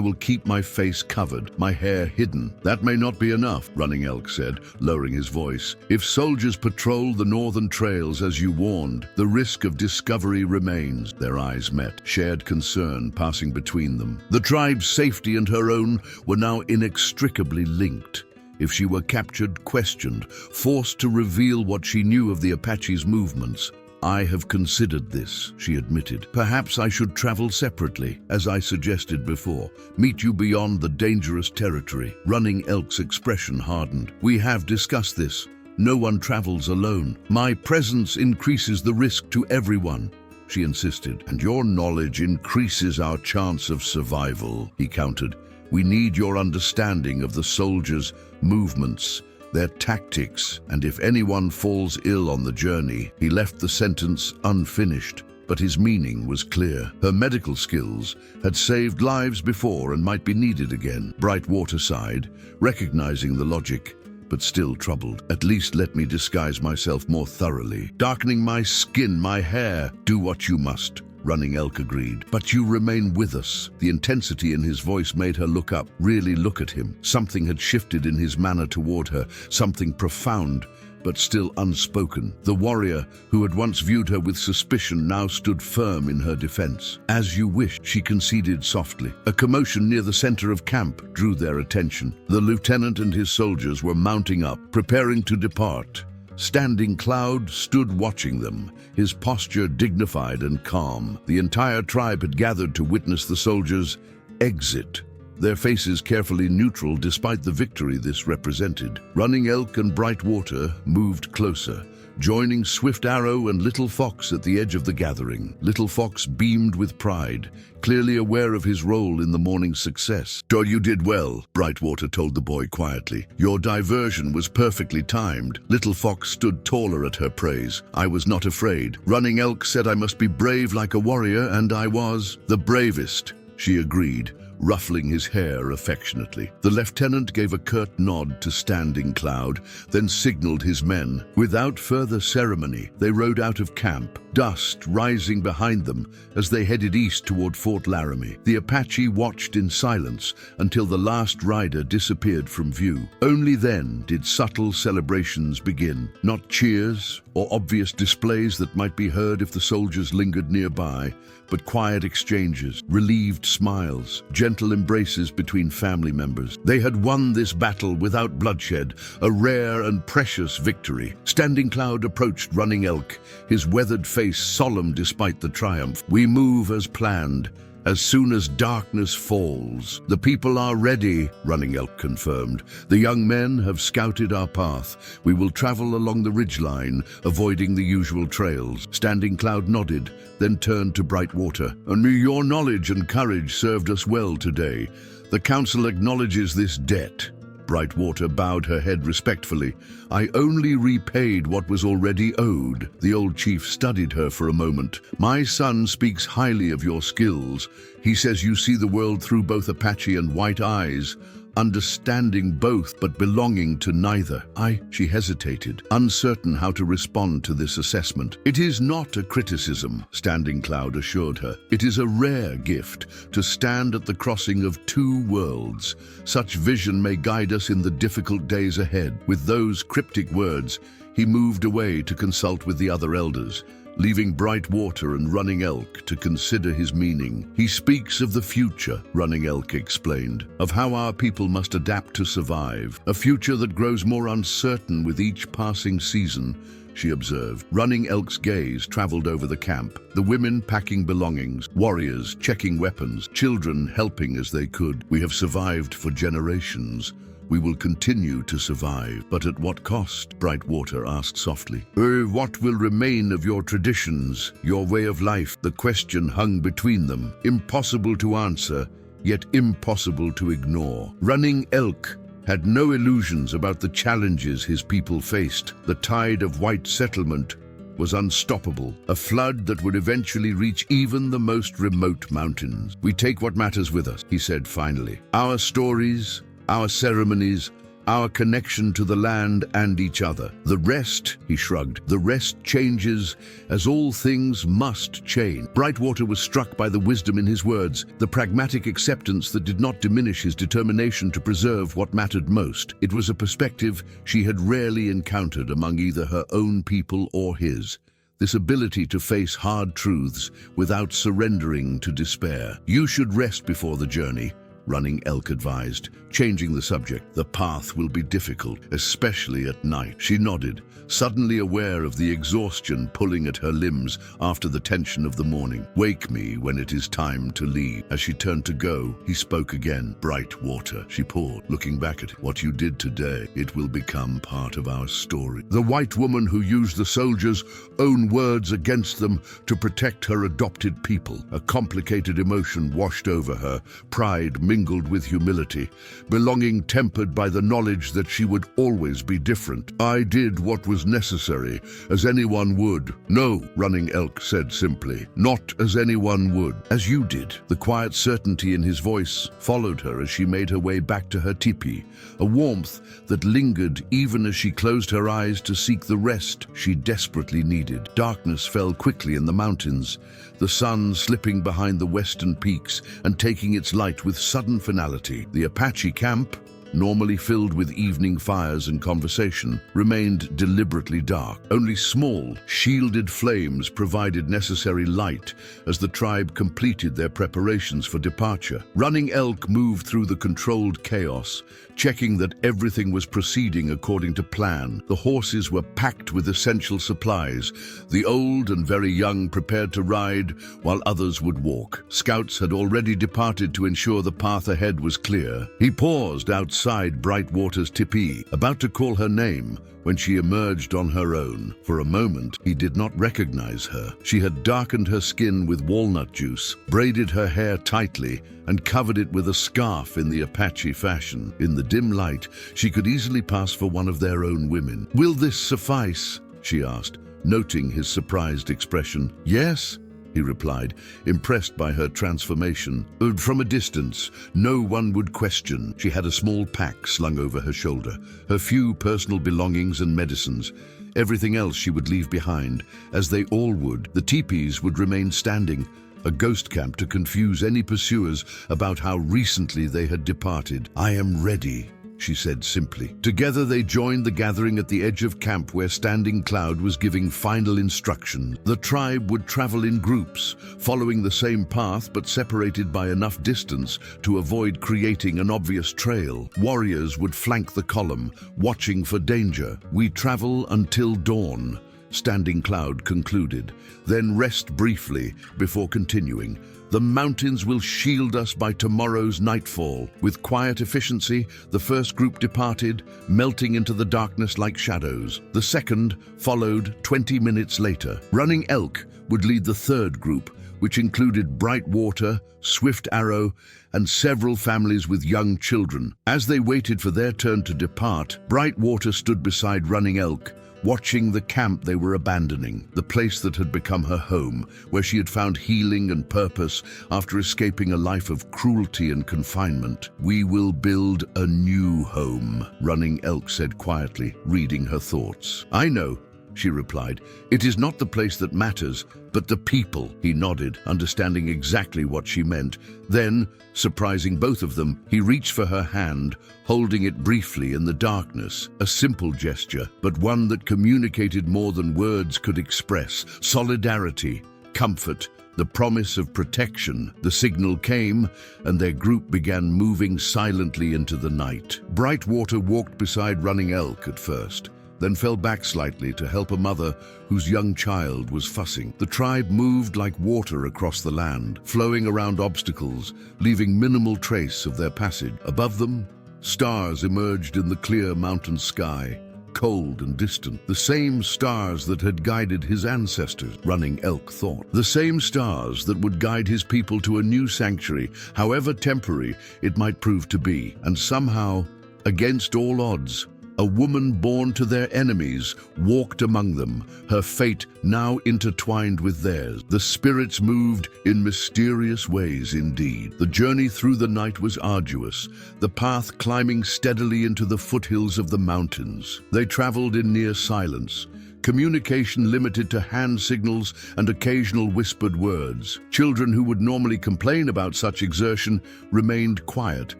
A: will keep my face covered, my hair hidden. That may not be enough, Running Elk said, lowering his voice. If soldiers patrol the northern trails as you warned, the risk of discovery remains. Their eyes met, shared concern passing between them. The tribe's safety and her own were now inextricably linked. If she were captured, questioned, forced to reveal what she knew of the Apache's movements, I have considered this, she admitted. Perhaps I should travel separately, as I suggested before. Meet you beyond the dangerous territory. Running Elk's expression hardened. We have discussed this. No one travels alone. My presence increases the risk to everyone, she insisted. And your knowledge increases our chance of survival, he countered. We need your understanding of the soldiers' movements, their tactics, and if anyone falls ill on the journey. He left the sentence unfinished, but his meaning was clear. Her medical skills had saved lives before and might be needed again. Brightwater sighed, recognizing the logic, but still troubled. At least let me disguise myself more thoroughly. Darkening my skin, my hair, do what you must. Running Elk agreed. But you remain with us. The intensity in his voice made her look up, really look at him. Something had shifted in his manner toward her, something profound, but still unspoken. The warrior, who had once viewed her with suspicion, now stood firm in her defense. As you wish, she conceded softly. A commotion near the center of camp drew their attention. The lieutenant and his soldiers were mounting up, preparing to depart. Standing Cloud stood watching them, his posture dignified and calm. The entire tribe had gathered to witness the soldiers' exit, their faces carefully neutral despite the victory this represented. Running Elk and Brightwater moved closer, joining Swift Arrow and Little Fox at the edge of the gathering. Little Fox beamed with pride, clearly aware of his role in the morning's success. Sure, you did well, Brightwater told the boy quietly. Your diversion was perfectly timed. Little Fox stood taller at her praise. I was not afraid. Running Elk said I must be brave like a warrior, and I was the bravest, she agreed, ruffling his hair affectionately. The lieutenant gave a curt nod to Standing Cloud, then signaled his men. Without further ceremony, they rode out of camp, dust rising behind them as they headed east toward Fort Laramie. The Apache watched in silence until the last rider disappeared from view. Only then did subtle celebrations begin, not cheers or obvious displays that might be heard if the soldiers lingered nearby, but quiet exchanges, relieved smiles, gentle embraces between family members. They had won this battle without bloodshed, a rare and precious victory. Standing Cloud approached Running Elk, his weathered face solemn despite the triumph. We move as planned, As soon as darkness falls. The people are ready, Running Elk confirmed. The young men have scouted our path. We will travel along the ridgeline, avoiding the usual trails. Standing Cloud nodded, then turned to Brightwater. And your knowledge and courage served us well today. The council acknowledges this debt. Brightwater bowed her head respectfully. I only repaid what was already owed. The old chief studied her for a moment. My son speaks highly of your skills. He says you see the world through both Apache and white eyes, understanding both but belonging to neither. She hesitated, uncertain how to respond to this assessment. It is not a criticism, Standing Cloud assured her. It is a rare gift to stand at the crossing of two worlds. Such vision may guide us in the difficult days ahead. With those cryptic words, he moved away to consult with the other elders, leaving Brightwater and Running Elk to consider his meaning. He speaks of the future, Running Elk explained, of how our people must adapt to survive, a future that grows more uncertain with each passing season, she observed. Running Elk's gaze traveled over the camp, the women packing belongings, warriors checking weapons, children helping as they could. We have survived for generations. We will continue to survive, but at what cost? Brightwater asked softly. What will remain of your traditions, your way of life? The question hung between them, impossible to answer, yet impossible to ignore. Running Elk had no illusions about the challenges his people faced. The tide of white settlement was unstoppable, a flood that would eventually reach even the most remote mountains. We take what matters with us, he said finally. Our stories, our ceremonies, our connection to the land and each other. The rest, he shrugged, the rest changes as all things must change. Brightwater was struck by the wisdom in his words, the pragmatic acceptance that did not diminish his determination to preserve what mattered most. It was a perspective she had rarely encountered among either her own people or his. This ability to face hard truths without surrendering to despair. You should rest before the journey, Running Elk advised, changing the subject. The path will be difficult, especially at night. She nodded, suddenly aware of the exhaustion pulling at her limbs after the tension of the morning. Wake me when it is time to leave. As she turned to go, he spoke again. Brightwater, she paused, looking back at it. What you did today, it will become part of our story. The white woman who used the soldiers' own words against them to protect her adopted people. A complicated emotion washed over her, pride mingled with humility, belonging tempered by the knowledge that she would always be different. I did what was necessary, as anyone would. No, Running Elk said simply, not as anyone would. As you did. The quiet certainty in his voice followed her as she made her way back to her teepee, a warmth that lingered even as she closed her eyes to seek the rest she desperately needed. Darkness fell quickly in the mountains, the sun slipping behind the western peaks and taking its light with sudden finality. The Apache camp, normally filled with evening fires and conversation, remained deliberately dark. Only small, shielded flames provided necessary light as the tribe completed their preparations for departure. Running Elk moved through the controlled chaos, checking that everything was proceeding according to plan. The horses were packed with essential supplies. The old and very young prepared to ride, while others would walk. Scouts had already departed to ensure the path ahead was clear. He paused outside Brightwater's teepee, about to call her name, when she emerged on her own. For a moment, he did not recognize her. She had darkened her skin with walnut juice, braided her hair tightly, and covered it with a scarf in the Apache fashion. In the dim light, she could easily pass for one of their own women. Will this suffice? She asked, noting his surprised expression. Yes, he replied, impressed by her transformation. From a distance, no one would question. She had a small pack slung over her shoulder, her few personal belongings and medicines. Everything else she would leave behind, as they all would. The teepees would remain standing, a ghost camp to confuse any pursuers about how recently they had departed. I am ready, she said simply. Together they joined the gathering at the edge of camp where Standing Cloud was giving final instructions. The tribe would travel in groups, following the same path but separated by enough distance to avoid creating an obvious trail. Warriors would flank the column, watching for danger. We travel until dawn, Standing Cloud concluded. Then rest briefly before continuing. The mountains will shield us by tomorrow's nightfall. With quiet efficiency, the first group departed, melting into the darkness like shadows. The second followed 20 minutes later. Running Elk would lead the third group, which included Brightwater, Swift Arrow, and several families with young children. As they waited for their turn to depart, Brightwater stood beside Running Elk, watching the camp they were abandoning, the place that had become her home, where she had found healing and purpose after escaping a life of cruelty and confinement. "We will build a new home," Running Elk said quietly, reading her thoughts. "I know," she replied. "It is not the place that matters, but the people." He nodded, understanding exactly what she meant. Then, surprising both of them, he reached for her hand, holding it briefly in the darkness. A simple gesture, but one that communicated more than words could express. Solidarity, comfort, the promise of protection. The signal came, and their group began moving silently into the night. Brightwater walked beside Running Elk at first, then fell back slightly to help a mother whose young child was fussing. The tribe moved like water across the land, flowing around obstacles, leaving minimal trace of their passage. Above them, stars emerged in the clear mountain sky, cold and distant. The same stars that had guided his ancestors, Running Elk thought. The same stars that would guide his people to a new sanctuary, however temporary it might prove to be. And somehow, against all odds, a woman born to their enemies walked among them, her fate now intertwined with theirs. The spirits moved in mysterious ways indeed. The journey through the night was arduous, the path climbing steadily into the foothills of the mountains. They traveled in near silence, communication limited to hand signals and occasional whispered words. Children who would normally complain about such exertion remained quiet,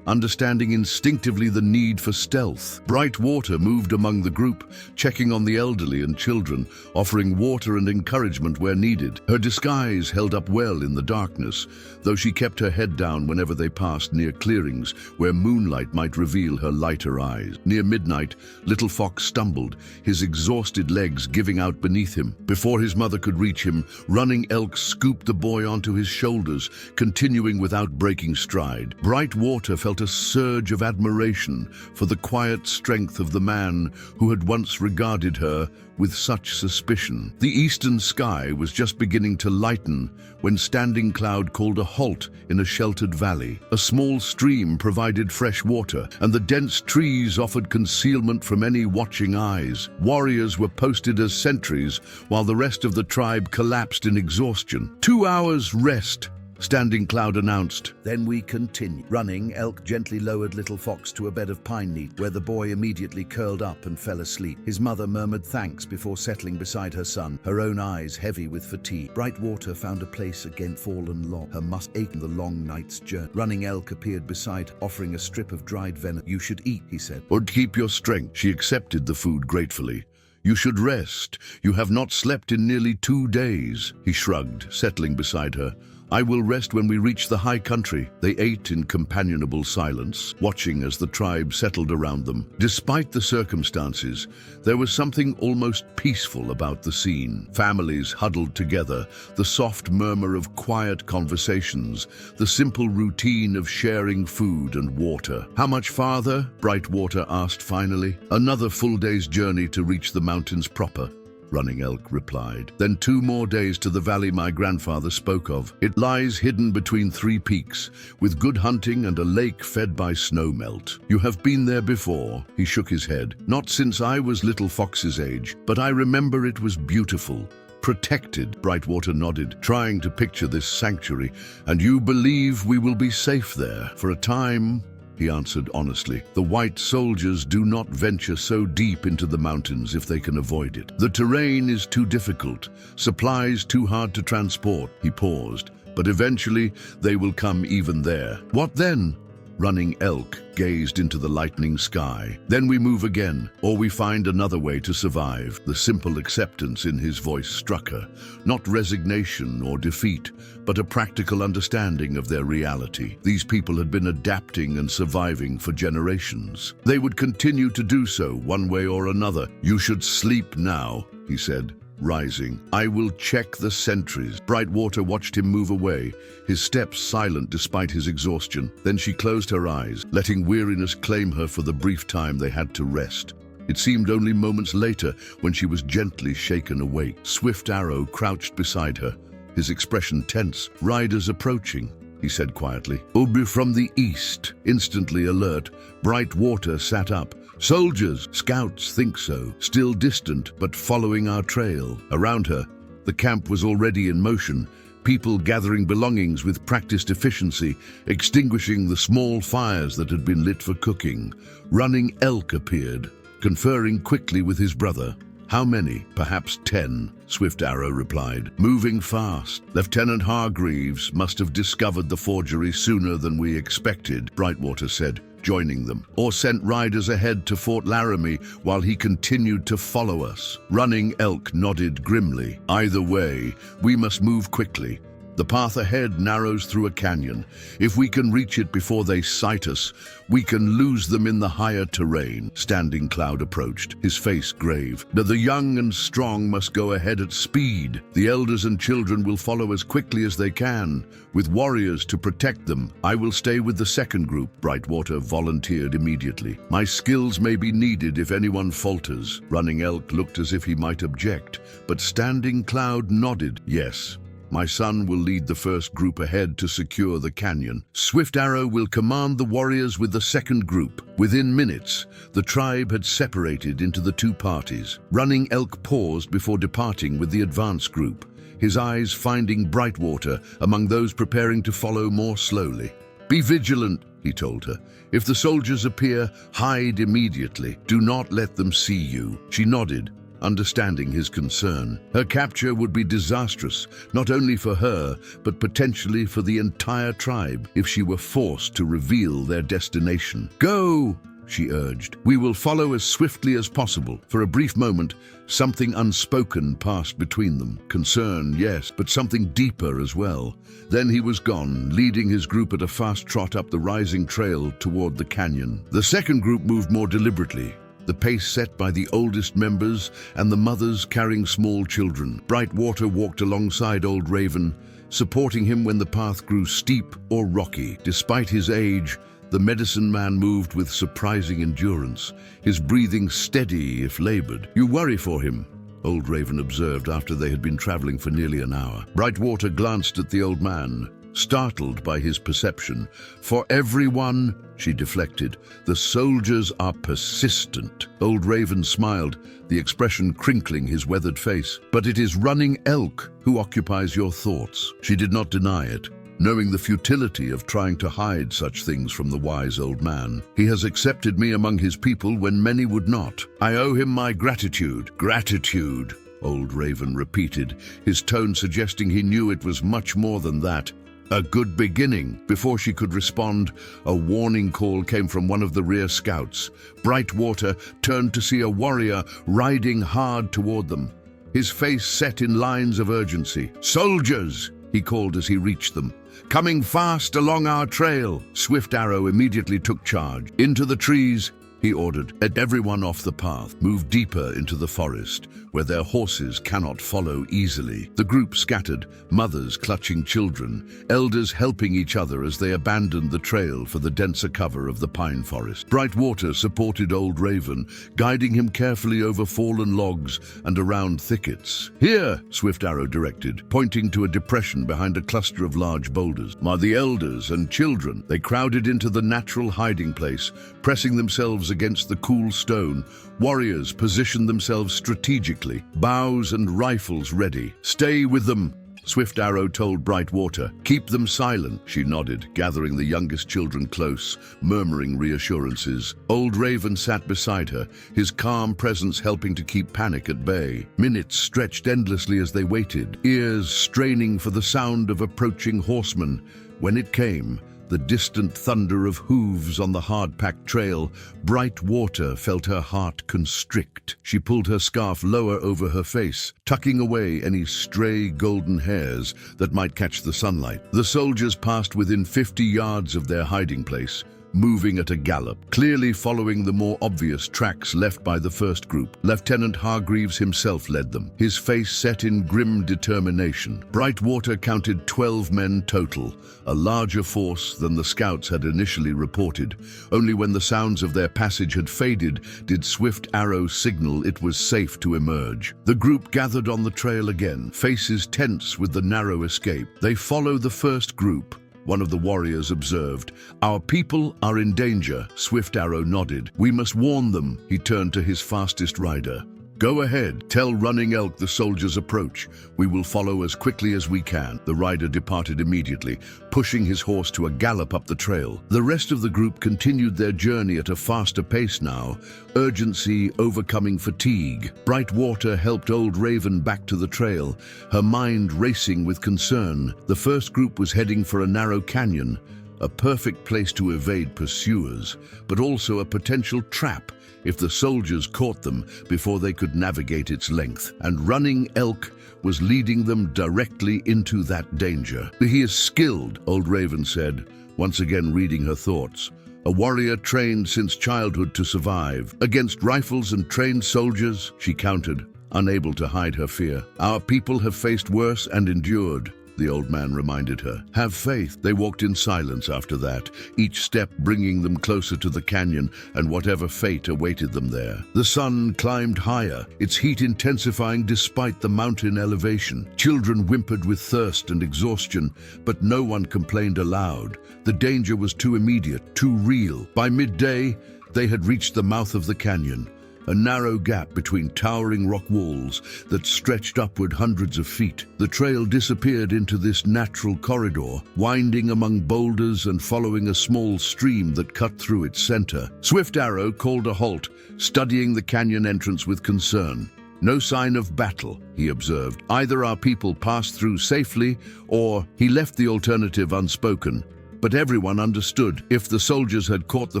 A: understanding instinctively the need for stealth. Brightwater moved among the group, checking on the elderly and children, offering water and encouragement where needed. Her disguise held up well in the darkness, though she kept her head down whenever they passed near clearings where moonlight might reveal her lighter eyes. Near midnight, Little Fox stumbled, his exhausted legs giving out beneath him. Before his mother could reach him, Running Elk scooped the boy onto his shoulders, continuing without breaking stride. Brightwater felt a surge of admiration for the quiet strength of the man who had once regarded her with such suspicion. The eastern sky was just beginning to lighten when Standing Cloud called a halt in a sheltered valley. A small stream provided fresh water, and the dense trees offered concealment from any watching eyes. Warriors were posted as sentries, while the rest of the tribe collapsed in exhaustion. 2 hours rest, Standing Cloud announced. Then we continue. Running Elk gently lowered Little Fox to a bed of pine needles, where the boy immediately curled up and fell asleep. His mother murmured thanks before settling beside her son, her own eyes heavy with fatigue. Brightwater found a place against fallen log, her muscles aching the long night's journey. Running Elk appeared beside her, offering a strip of dried venison. "You should eat," he said. "Or keep your strength." She accepted the food gratefully. "You should rest. You have not slept in nearly 2 days." He shrugged, settling beside her. "I will rest when we reach the high country." They ate in companionable silence, watching as the tribe settled around them. Despite the circumstances, there was something almost peaceful about the scene. Families huddled together, the soft murmur of quiet conversations, the simple routine of sharing food and water. "How much farther?" Brightwater asked finally. "Another full day's journey to reach the mountains proper," Running Elk replied. "Then 2 more days to the valley my grandfather spoke of. It lies hidden between 3 peaks, with good hunting and a lake fed by snowmelt. You have been there before." He shook his head. "Not since I was Little Fox's age, but I remember it was beautiful. Protected." Brightwater nodded, trying to picture this sanctuary. "And you believe we will be safe there?" "For a time," he answered honestly. "The white soldiers do not venture so deep into the mountains if they can avoid it. The terrain is too difficult, supplies too hard to transport." He paused, "but eventually they will come even there." "What then?" Running Elk gazed into the lightening sky. "Then we move again, or we find another way to survive." The simple acceptance in his voice struck her. Not resignation or defeat, but a practical understanding of their reality. These people had been adapting and surviving for generations. They would continue to do so one way or another. "You should sleep now," he said, rising. "I will check the sentries." Brightwater watched him move away, his steps silent despite his exhaustion. Then she closed her eyes, letting weariness claim her for the brief time they had to rest. It seemed only moments later when she was gently shaken awake. Swift Arrow crouched beside her, his expression tense. "Riders approaching," he said quietly. "Ubi from the east." Instantly alert, Brightwater sat up. "Soldiers!" "Scouts think so. Still distant, but following our trail." Around her, the camp was already in motion, people gathering belongings with practiced efficiency, extinguishing the small fires that had been lit for cooking. Running Elk appeared, conferring quickly with his brother. "How many?" "Perhaps 10, Swift Arrow replied. "Moving fast. Lieutenant Hargreaves must have discovered the forgery sooner than we expected," Brightwater said, joining them. "Or sent riders ahead to Fort Laramie while he continued to follow us." Running Elk nodded grimly. "Either way, we must move quickly. The path ahead narrows through a canyon. If we can reach it before they sight us, we can lose them in the higher terrain." Standing Cloud approached, his face grave. "The young and strong must go ahead at speed. The elders and children will follow as quickly as they can, with warriors to protect them. I will stay with the second group," Brightwater volunteered immediately. "My skills may be needed if anyone falters." Running Elk looked as if he might object, but Standing Cloud nodded. "Yes. My son will lead the first group ahead to secure the canyon. Swift Arrow will command the warriors with the second group." Within minutes, the tribe had separated into the two parties. Running Elk paused before departing with the advance group, his eyes finding Brightwater among those preparing to follow more slowly. "Be vigilant," he told her. "If the soldiers appear, hide immediately. Do not let them see you." She nodded, understanding his concern. Her capture would be disastrous, not only for her, but potentially for the entire tribe if she were forced to reveal their destination. "Go!" she urged. "We will follow as swiftly as possible." For a brief moment, something unspoken passed between them. Concern, yes, but something deeper as well. Then he was gone, leading his group at a fast trot up the rising trail toward the canyon. The second group moved more deliberately, the pace set by the oldest members and the mothers carrying small children. Brightwater walked alongside Old Raven, supporting him when the path grew steep or rocky. Despite his age, the medicine man moved with surprising endurance, his breathing steady if labored. "You worry for him," Old Raven observed after they had been traveling for nearly an hour. Brightwater glanced at the old man, startled by his perception. "For everyone," she deflected, "the soldiers are persistent." Old Raven smiled, the expression crinkling his weathered face. "But it is Running Elk who occupies your thoughts." She did not deny it, knowing the futility of trying to hide such things from the wise old man. "He has accepted me among his people when many would not. I owe him my gratitude." "Gratitude," Old Raven repeated, his tone suggesting he knew it was much more than that. "A good beginning." Before she could respond, a warning call came from one of the rear scouts. Brightwater turned to see a warrior riding hard toward them, his face set in lines of urgency. "Soldiers!" he called as he reached them. "Coming fast along our trail." Swift Arrow immediately took charge. "Into the trees," he ordered. "Let everyone off the path. Move deeper into the forest, where their horses cannot follow easily." The group scattered, mothers clutching children, elders helping each other as they abandoned the trail for the denser cover of the pine forest. Brightwater supported Old Raven, guiding him carefully over fallen logs and around thickets. "Here," Swift Arrow directed, pointing to a depression behind a cluster of large boulders. "Are the elders and children." They crowded into the natural hiding place, pressing themselves against the cool stone. Warriors positioned themselves strategically, bows and rifles ready. "Stay with them," Swift Arrow told Brightwater. "Keep them silent." She nodded, gathering the youngest children close, murmuring reassurances. Old Raven sat beside her, his calm presence helping to keep panic at bay. Minutes stretched endlessly as they waited, ears straining for the sound of approaching horsemen. When it came, the distant thunder of hooves on the hard-packed trail, Brightwater felt her heart constrict. She pulled her scarf lower over her face, tucking away any stray golden hairs that might catch the sunlight. The soldiers passed within 50 yards of their hiding place, moving at a gallop, clearly following the more obvious tracks left by the first group. Lieutenant Hargreaves himself led them, his face set in grim determination. Brightwater counted 12 men total, a larger force than the scouts had initially reported. Only when the sounds of their passage had faded did Swift Arrow signal it was safe to emerge. The group gathered on the trail again, faces tense with the narrow escape. "They follow the first group," one of the warriors observed. "Our people are in danger." Swift Arrow nodded. "We must warn them." He turned to his fastest rider. "Go ahead, tell Running Elk the soldiers approach. We will follow as quickly as we can." The rider departed immediately, pushing his horse to a gallop up the trail. The rest of the group continued their journey at a faster pace now, urgency overcoming fatigue. Brightwater helped Old Raven back to the trail, her mind racing with concern. The first group was heading for a narrow canyon, a perfect place to evade pursuers, but also a potential trap if the soldiers caught them before they could navigate its length. And Running Elk was leading them directly into that danger. "He is skilled," Old Raven said, once again reading her thoughts. "A warrior trained since childhood to survive. Against rifles and trained soldiers," she countered, unable to hide her fear. "Our people have faced worse and endured," the old man reminded her. "Have faith." They walked in silence after that, each step bringing them closer to the canyon and whatever fate awaited them there. The sun climbed higher, its heat intensifying despite the mountain elevation. Children whimpered with thirst and exhaustion, but no one complained aloud. The danger was too immediate, too real. By midday, they had reached the mouth of the canyon, a narrow gap between towering rock walls that stretched upward hundreds of feet. The trail disappeared into this natural corridor, winding among boulders and following a small stream that cut through its center. Swift Arrow called a halt, studying the canyon entrance with concern. "No sign of battle," he observed. "Either our people passed through safely, or..." He left the alternative unspoken. But everyone understood. If the soldiers had caught the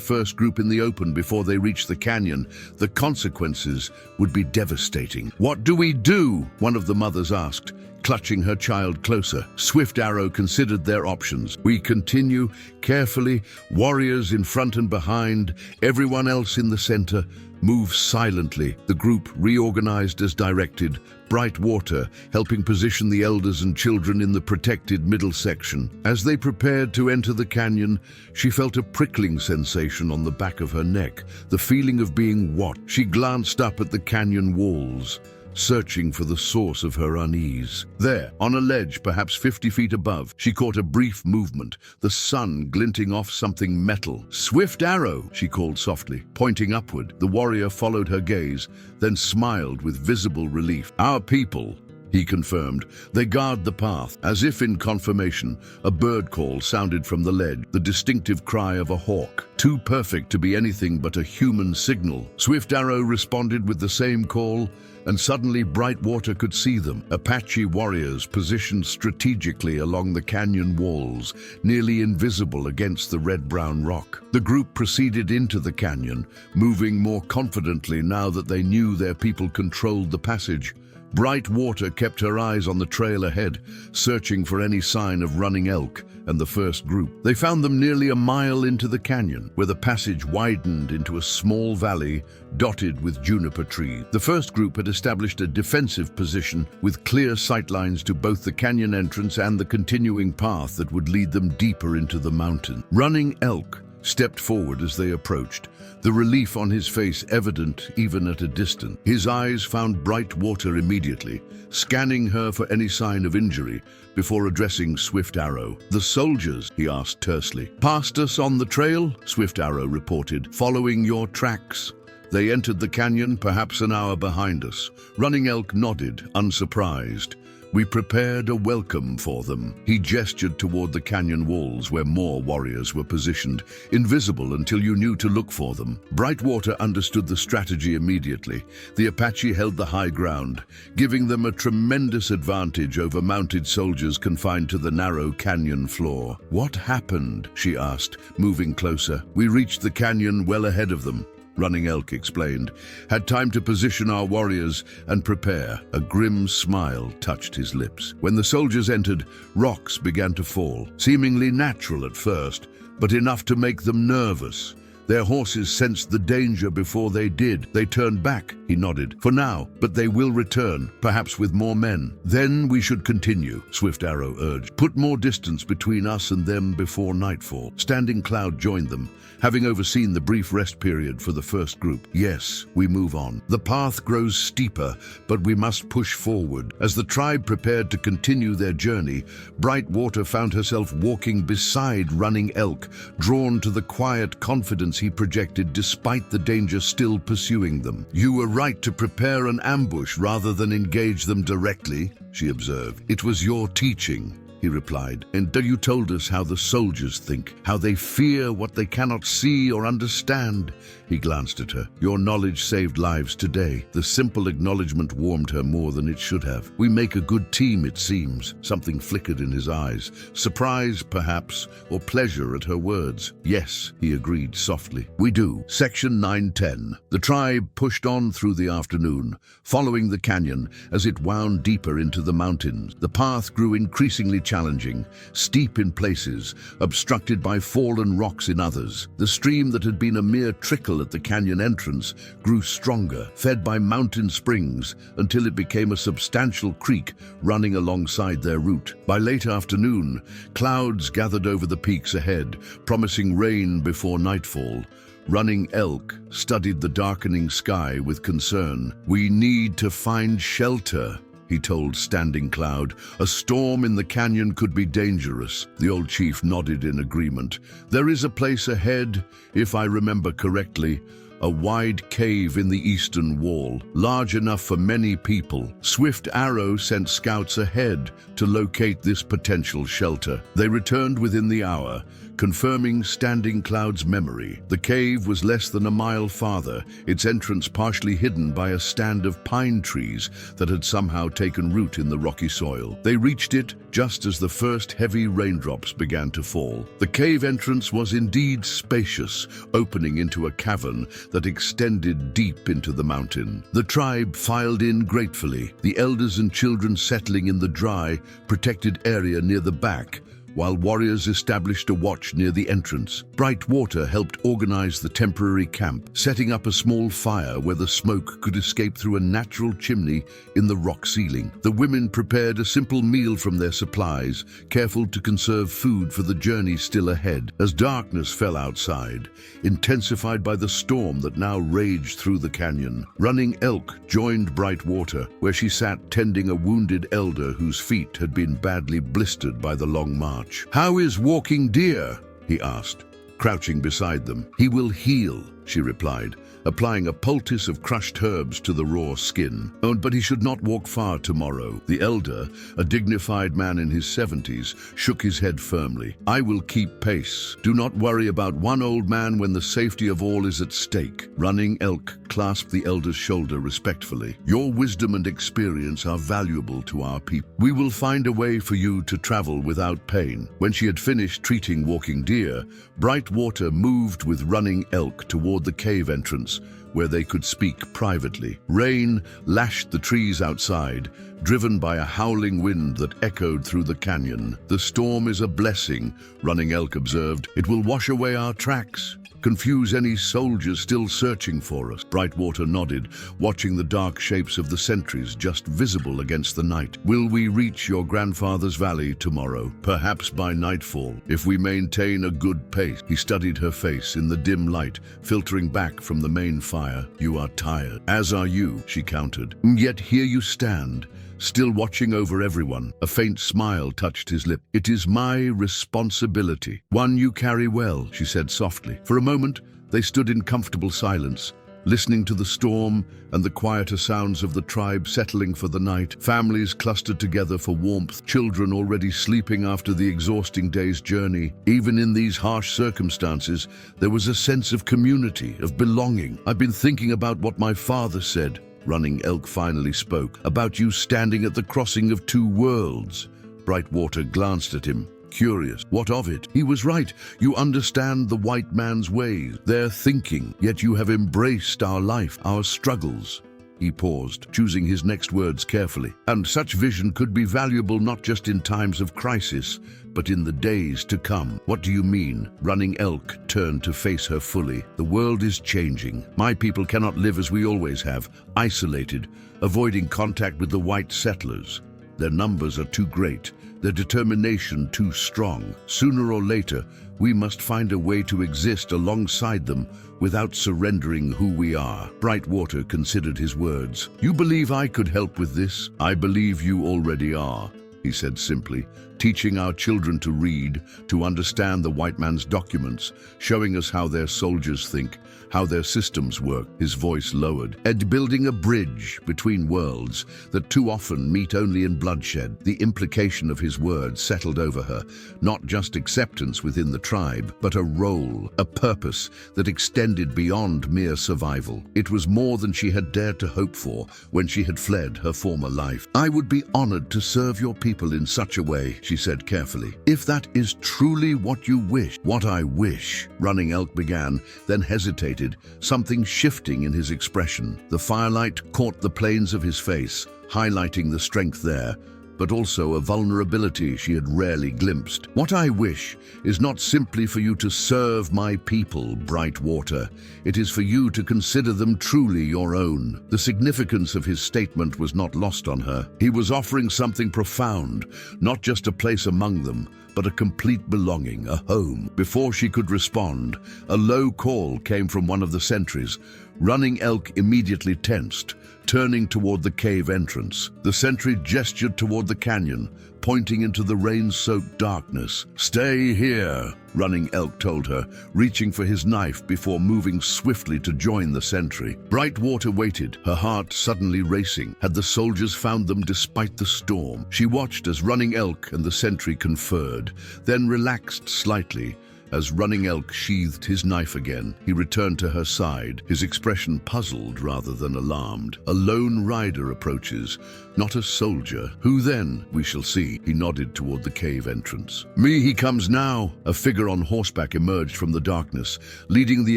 A: first group in the open before they reached the canyon, the consequences would be devastating. "What do we do?" one of the mothers asked, clutching her child closer. Swift Arrow considered their options. "We continue carefully, warriors in front and behind, everyone else in the center. Move silently." The group reorganized as directed, Brightwater helping position the elders and children in the protected middle section. As they prepared to enter the canyon, she felt a prickling sensation on the back of her neck, the feeling of being watched. She glanced up at the canyon walls, searching for the source of her unease. There, on a ledge perhaps 50 feet above, she caught a brief movement, the sun glinting off something metal. "Swift Arrow," she called softly, pointing upward. The warrior followed her gaze, then smiled with visible relief. "Our people," he confirmed. "They guard the path." As if in confirmation, a bird call sounded from the ledge, the distinctive cry of a hawk, too perfect to be anything but a human signal. Swift Arrow responded with the same call, and suddenly Brightwater could see them, Apache warriors positioned strategically along the canyon walls, nearly invisible against the red-brown rock. The group proceeded into the canyon, moving more confidently now that they knew their people controlled the passage. Brightwater kept her eyes on the trail ahead, searching for any sign of Running Elk and the first group. They found them nearly a mile into the canyon, where the passage widened into a small valley dotted with juniper trees. The first group had established a defensive position with clear sightlines to both the canyon entrance and the continuing path that would lead them deeper into the mountain. Running Elk stepped forward as they approached, the relief on his face evident even at a distance. His eyes found Brightwater immediately, scanning her for any sign of injury before addressing Swift Arrow. "The soldiers?" he asked tersely. "Passed us on the trail," Swift Arrow reported, "following your tracks. They entered the canyon perhaps an hour behind us." Running Elk nodded, unsurprised. "We prepared a welcome for them." He gestured toward the canyon walls where more warriors were positioned, invisible until you knew to look for them. Brightwater understood the strategy immediately. The Apache held the high ground, giving them a tremendous advantage over mounted soldiers confined to the narrow canyon floor. "What happened?" she asked, moving closer. "We reached the canyon well ahead of them," Running Elk explained. "Had time to position our warriors and prepare." A grim smile touched his lips. When the soldiers entered, rocks began to fall. Seemingly natural at first, but enough to make them nervous. Their horses sensed the danger before they did. They turned back, he nodded. For now, but they will return, perhaps with more men. Then we should continue, Swift Arrow urged. Put more distance between us and them before nightfall. Standing Cloud joined them, having overseen the brief rest period for the first group. Yes, we move on. The path grows steeper, but we must push forward. As the tribe prepared to continue their journey, Brightwater found herself walking beside Running Elk, drawn to the quiet confidence he projected despite the danger still pursuing them. You were right to prepare an ambush rather than engage them directly, she observed. It was your teaching, he replied, and you told us how the soldiers think, how they fear what they cannot see or understand. He glanced at her. Your knowledge saved lives today. The simple acknowledgement warmed her more than it should have. We make a good team, it seems. Something flickered in his eyes. Surprise, perhaps, or pleasure at her words. Yes, he agreed softly. We do. Section 910. The tribe pushed on through the afternoon, following the canyon as it wound deeper into the mountains. The path grew increasingly challenging, steep in places, obstructed by fallen rocks in others. The stream that had been a mere trickle at the canyon entrance grew stronger, fed by mountain springs, until it became a substantial creek running alongside their route. By late afternoon, clouds gathered over the peaks ahead, promising rain before nightfall. Running Elk studied the darkening sky with concern. We need to find shelter, he told Standing Cloud. A storm in the canyon could be dangerous. The old chief nodded in agreement. There is a place ahead, if I remember correctly, a wide cave in the eastern wall, large enough for many people. Swift Arrow sent scouts ahead to locate this potential shelter. They returned within the hour, confirming Standing Cloud's memory. The cave was less than a mile farther, its entrance partially hidden by a stand of pine trees that had somehow taken root in the rocky soil. They reached it just as the first heavy raindrops began to fall. The cave entrance was indeed spacious, opening into a cavern that extended deep into the mountain. The tribe filed in gratefully, the elders and children settling in the dry, protected area near the back, while warriors established a watch near the entrance. Brightwater helped organize the temporary camp, setting up a small fire where the smoke could escape through a natural chimney in the rock ceiling. The women prepared a simple meal from their supplies, careful to conserve food for the journey still ahead. As darkness fell outside, intensified by the storm that now raged through the canyon, Running Elk joined Brightwater, where she sat tending a wounded elder whose feet had been badly blistered by the long march. How is Walking Deer? He asked, crouching beside them. He will heal, she replied, applying a poultice of crushed herbs to the raw skin. Oh, but he should not walk far tomorrow. The elder, a dignified man in his 70s, shook his head firmly. I will keep pace. Do not worry about one old man when the safety of all is at stake. Running Elk clasped the elder's shoulder respectfully. Your wisdom and experience are valuable to our people. We will find a way for you to travel without pain. When she had finished treating Walking Deer, Brightwater moved with Running Elk toward the cave entrance, where they could speak privately. Rain lashed the trees outside, driven by a howling wind that echoed through the canyon. The storm is a blessing, Running Elk observed. It will wash away our tracks, confuse any soldiers still searching for us. Brightwater nodded, watching the dark shapes of the sentries just visible against the night. Will we reach your grandfather's valley tomorrow? Perhaps by nightfall, if we maintain a good pace. He studied her face in the dim light, filtering back from the main fire. You are tired. As are you, she countered. Yet here you stand, still watching over everyone. A faint smile touched his lip. It is my responsibility. One you carry well, she said softly. For a moment, they stood in comfortable silence, listening to the storm and the quieter sounds of the tribe settling for the night. Families clustered together for warmth, children already sleeping after the exhausting day's journey. Even in these harsh circumstances, there was a sense of community, of belonging. I've been thinking about what my father said, Running Elk finally spoke, about you standing at the crossing of two worlds. Brightwater glanced at him, curious. What of it? He was right. You understand the white man's ways, their thinking, yet you have embraced our life, our struggles. He paused, choosing his next words carefully. And such vision could be valuable not just in times of crisis, but in the days to come. What do you mean? Running Elk turned to face her fully. The world is changing. My people cannot live as we always have, isolated, avoiding contact with the white settlers. Their numbers are too great, their determination too strong. Sooner or later, we must find a way to exist alongside them without surrendering who we are. Brightwater considered his words. You believe I could help with this? I believe you already are, he said simply, teaching our children to read, to understand the white man's documents, showing us how their soldiers think, how their systems work. His voice lowered. And building a bridge between worlds that too often meet only in bloodshed. The implication of his words settled over her, not just acceptance within the tribe, but a role, a purpose that extended beyond mere survival. It was more than she had dared to hope for when she had fled her former life. I would be honored to serve your people in such a way, she said carefully. If that is truly what you wish. What I wish, Running Elk began, then hesitated, something shifting in his expression. The firelight caught the planes of his face, highlighting the strength there, but also a vulnerability she had rarely glimpsed. What I wish is not simply for you to serve my people, Brightwater. It is for you to consider them truly your own. The significance of his statement was not lost on her. He was offering something profound, not just a place among them, but a complete belonging, a home. Before she could respond, a low call came from one of the sentries. Running Elk immediately tensed, turning toward the cave entrance. The sentry gestured toward the canyon, pointing into the rain-soaked darkness. Stay here, Running Elk told her, reaching for his knife before moving swiftly to join the sentry. Brightwater waited, her heart suddenly racing. Had the soldiers found them despite the storm? She watched as Running Elk and the sentry conferred, then relaxed slightly. As Running Elk sheathed his knife again, he returned to her side, his expression puzzled rather than alarmed. A lone rider approaches, not a soldier. Who then? We shall see. He nodded toward the cave entrance. Me, he comes now. A figure on horseback emerged from the darkness, leading the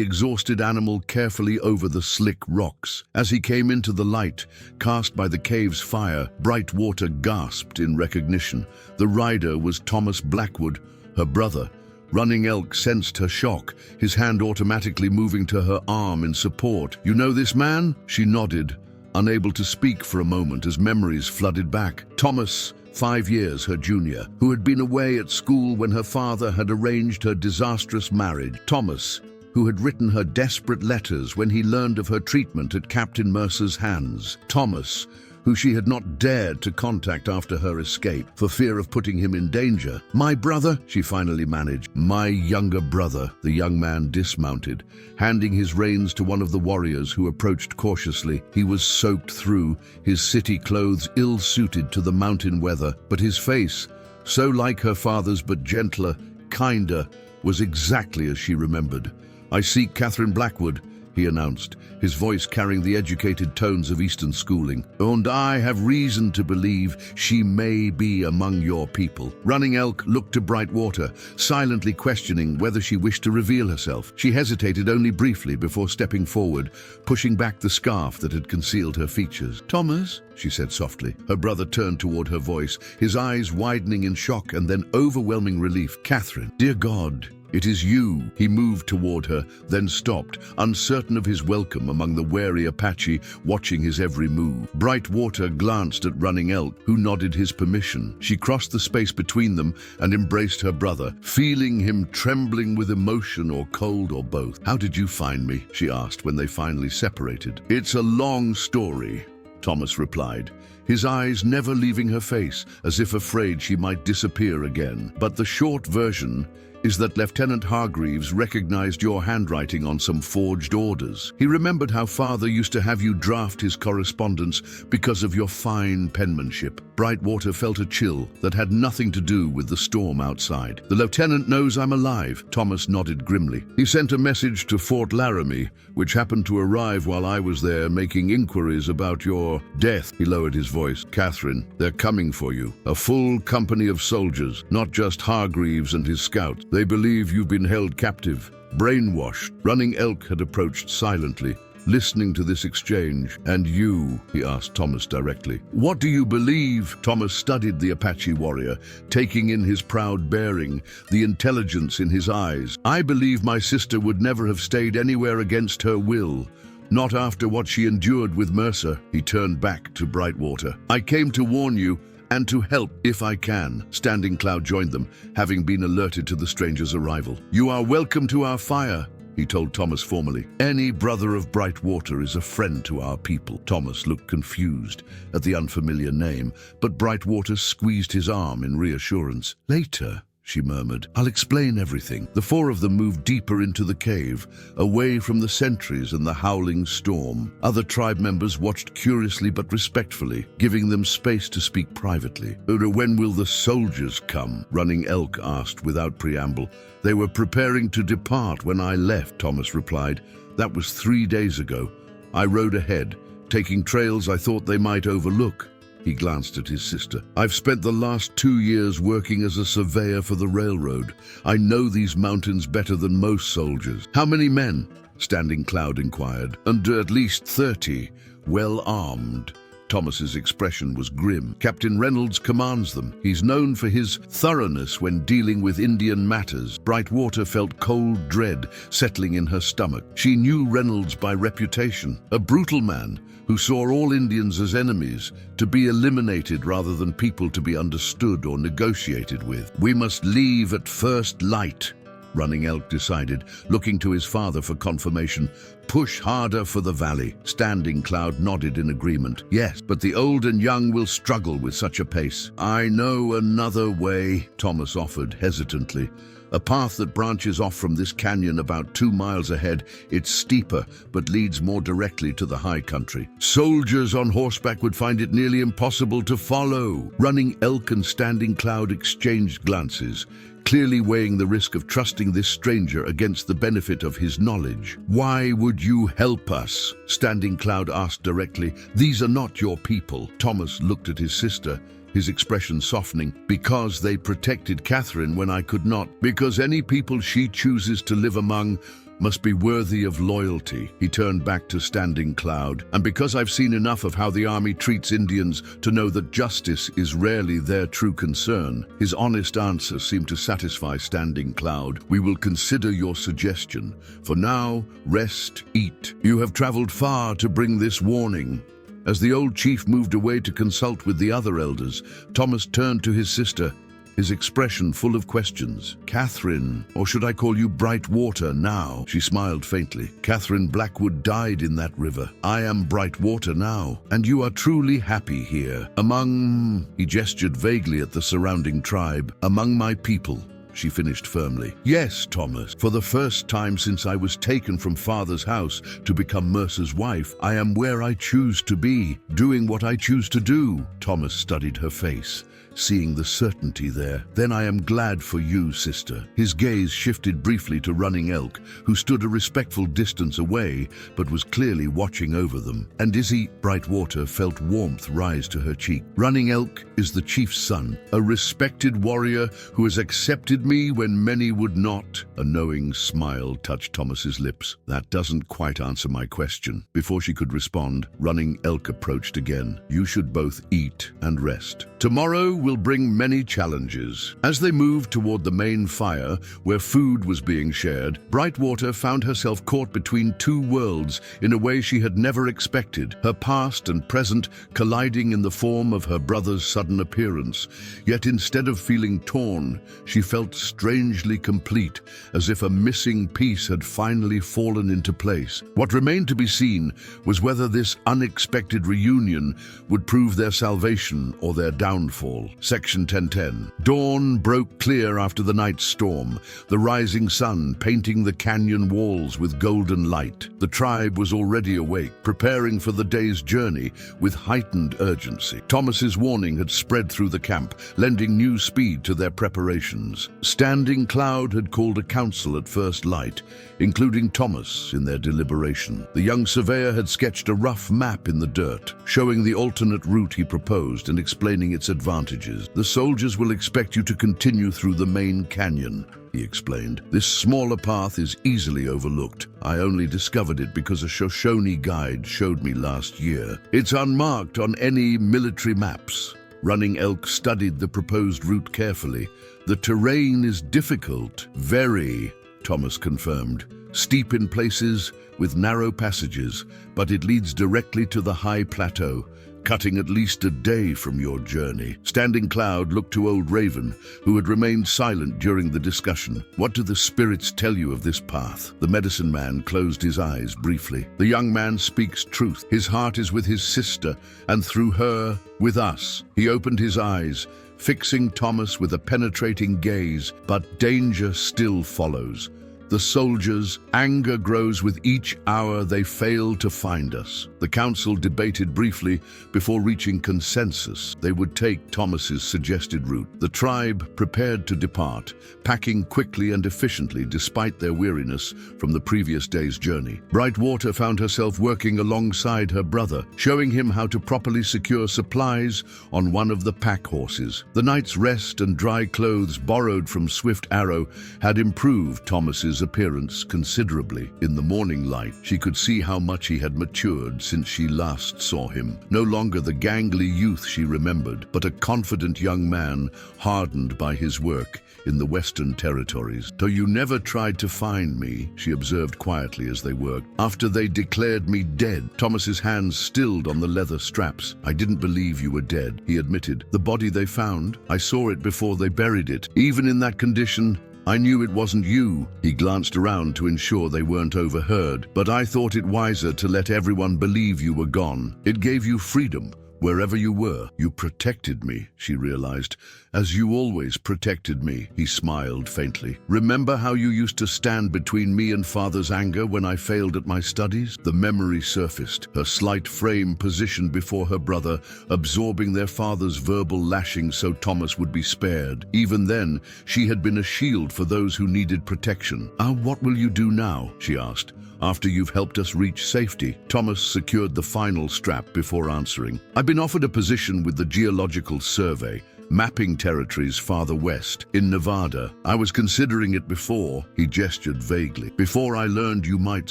A: exhausted animal carefully over the slick rocks. As he came into the light, cast by the cave's fire, Brightwater gasped in recognition. The rider was Thomas Blackwood, her brother. Running Elk sensed her shock, his hand automatically moving to her arm in support. You know this man? She nodded, unable to speak for a moment as memories flooded back. Thomas, 5 years her junior, who had been away at school when her father had arranged her disastrous marriage. Thomas, who had written her desperate letters when he learned of her treatment at Captain Mercer's hands. Thomas, who she had not dared to contact after her escape for fear of putting him in danger. My brother, she finally managed. My younger brother. The young man dismounted, handing his reins to one of the warriors who approached cautiously. He was soaked through, his city clothes ill-suited to the mountain weather, but his face, so like her father's but gentler, kinder, was exactly as she remembered. I seek Catherine Blackwood, he announced, his voice carrying the educated tones of Eastern schooling. And I have reason to believe she may be among your people. Running Elk looked to Brightwater, silently questioning whether she wished to reveal herself. She hesitated only briefly before stepping forward, pushing back the scarf that had concealed her features. Thomas, she said softly. Her brother turned toward her voice, his eyes widening in shock and then overwhelming relief. Catherine, dear God, it is you. He moved toward her, then stopped, uncertain of his welcome among the wary Apache watching his every move. Brightwater glanced at Running Elk, who nodded his permission. She crossed the space between them and embraced her brother, feeling him trembling with emotion or cold or both. How did you find me? She asked when they finally separated. It's a long story, Thomas replied, his eyes never leaving her face, as if afraid she might disappear again. But the short version is that Lieutenant Hargreaves recognized your handwriting on some forged orders. He remembered how Father used to have you draft his correspondence because of your fine penmanship. Brightwater felt a chill that had nothing to do with the storm outside. The lieutenant knows I'm alive, Thomas nodded grimly. He sent a message to Fort Laramie, which happened to arrive while I was there making inquiries about your death. He lowered his voice. Catherine, they're coming for you. A full company of soldiers, not just Hargreaves and his scouts. They believe you've been held captive, brainwashed. Running Elk had approached silently, listening to this exchange. "And you?" he asked Thomas directly. "What do you believe?" Thomas studied the Apache warrior, taking in his proud bearing, the intelligence in his eyes. "I believe my sister would never have stayed anywhere against her will. Not after what she endured with Mercer." He turned back to Brightwater. "I came to warn you and to help if I can." Standing Cloud joined them, having been alerted to the stranger's arrival. "You are welcome to our fire," he told Thomas formally. "Any brother of Brightwater is a friend to our people." Thomas looked confused at the unfamiliar name, but Brightwater squeezed his arm in reassurance. "Later," she murmured, "I'll explain everything." The four of them moved deeper into the cave, away from the sentries and the howling storm. Other tribe members watched curiously but respectfully, giving them space to speak privately. "When will the soldiers come?" Running Elk asked without preamble. "They were preparing to depart when I left," Thomas replied. "That was 3 days ago. I rode ahead, taking trails I thought they might overlook." He glanced at his sister. "I've spent the last 2 years working as a surveyor for the railroad. I know these mountains better than most soldiers." "How many men?" Standing Cloud inquired. "And at least 30, well armed." Thomas's expression was grim. "Captain Reynolds commands them. He's known for his thoroughness when dealing with Indian matters." Brightwater felt cold dread settling in her stomach. She knew Reynolds by reputation, a brutal man who saw all Indians as enemies, to be eliminated rather than people to be understood or negotiated with. "We must leave at first light," Running Elk decided, looking to his father for confirmation. "Push harder for the valley." Standing Cloud nodded in agreement. "Yes, but the old and young will struggle with such a pace." "I know another way," Thomas offered hesitantly. "A path that branches off from this canyon about 2 miles ahead. It's steeper, but leads more directly to the high country. Soldiers on horseback would find it nearly impossible to follow." Running Elk and Standing Cloud exchanged glances, clearly weighing the risk of trusting this stranger against the benefit of his knowledge. "Why would you help us?" Standing Cloud asked directly. "These are not your people." Thomas looked at his sister, his expression softening. "Because they protected Catherine when I could not. Because any people she chooses to live among must be worthy of loyalty." He turned back to Standing Cloud. "And because I've seen enough of how the army treats Indians to know that justice is rarely their true concern." His honest answer seemed to satisfy Standing Cloud. "We will consider your suggestion. For now, rest, eat. You have traveled far to bring this warning." As the old chief moved away to consult with the other elders, Thomas turned to his sister, his expression full of questions. "Catherine, or should I call you Brightwater now?" She smiled faintly. "Catherine Blackwood died in that river. I am Brightwater now, and you are truly happy here. Among—" he gestured vaguely at the surrounding tribe. "Among my people," she finished firmly. "Yes, Thomas. For the first time since I was taken from Father's house to become Mercer's wife, I am where I choose to be, doing what I choose to do." Thomas studied her face, seeing the certainty there. "Then I am glad for you, sister." His gaze shifted briefly to Running Elk, who stood a respectful distance away, but was clearly watching over them. "And Izzy?" Brightwater felt warmth rise to her cheek. "Running Elk is the chief's son, a respected warrior who has accepted me when many would not." A knowing smile touched Thomas's lips. "That doesn't quite answer my question." Before she could respond, Running Elk approached again. "You should both eat and rest. Tomorrow will bring many challenges." As they moved toward the main fire, where food was being shared, Brightwater found herself caught between 2 worlds in a way she had never expected, her past and present colliding in the form of her brother's sudden appearance. Yet instead of feeling torn, she felt strangely complete, as if a missing piece had finally fallen into place. What remained to be seen was whether this unexpected reunion would prove their salvation or their downfall. Section 1010. Dawn broke clear after the night's storm, the rising sun painting the canyon walls with golden light. The tribe was already awake, preparing for the day's journey with heightened urgency. Thomas's warning had spread through the camp, lending new speed to their preparations. Standing Cloud had called a council at first light, including Thomas in their deliberation. The young surveyor had sketched a rough map in the dirt, showing the alternate route he proposed and explaining its advantages. passages. The soldiers will expect you to continue through the main canyon, he explained. This smaller path is easily overlooked. I only discovered it because a Shoshone guide showed me last year. It's unmarked on any military maps. Running Elk studied the proposed route carefully. The terrain is difficult, very, Thomas confirmed. Steep in places, with narrow passages, but it leads directly to the high plateau, cutting at least a day from your journey. Standing Cloud looked to old Raven, who had remained silent during the discussion. What do the spirits tell you of this path? The medicine man closed his eyes briefly. The young man speaks truth. His heart is with his sister, and through her, with us. He opened his eyes, fixing Thomas with a penetrating gaze, but danger still follows. The soldiers' anger grows with each hour they fail to find us. The council debated briefly before reaching consensus. They would take Thomas's suggested route. The tribe prepared to depart, packing quickly and efficiently despite their weariness from the previous day's journey. Brightwater found herself working alongside her brother, showing him how to properly secure supplies on one of the pack horses. The night's rest and dry clothes borrowed from Swift Arrow had improved Thomas's appearance considerably. In the morning light, she could see how much he had matured since she last saw him. No longer the gangly youth she remembered, but a confident young man hardened by his work in the Western Territories. "So you never tried to find me," she observed quietly as they worked. "After they declared me dead." Thomas's hands stilled on the leather straps. "I didn't believe you were dead," he admitted. "The body they found, I saw it before they buried it. Even in that condition, I knew it wasn't you." He glanced around to ensure they weren't overheard. "But I thought it wiser to let everyone believe you were gone. It gave you freedom. Wherever you were, you protected me," she realized. "As you always protected me," he smiled faintly. "Remember how you used to stand between me and Father's anger when I failed at my studies?" The memory surfaced, her slight frame positioned before her brother, absorbing their father's verbal lashing so Thomas would be spared. Even then, she had been a shield for those who needed protection. What will you do now?" she asked. "After you've helped us reach safety?" Thomas secured the final strap before answering. "I've been offered a position with the Geological Survey, mapping territories farther west, in Nevada. I was considering it before," he gestured vaguely. "Before I learned you might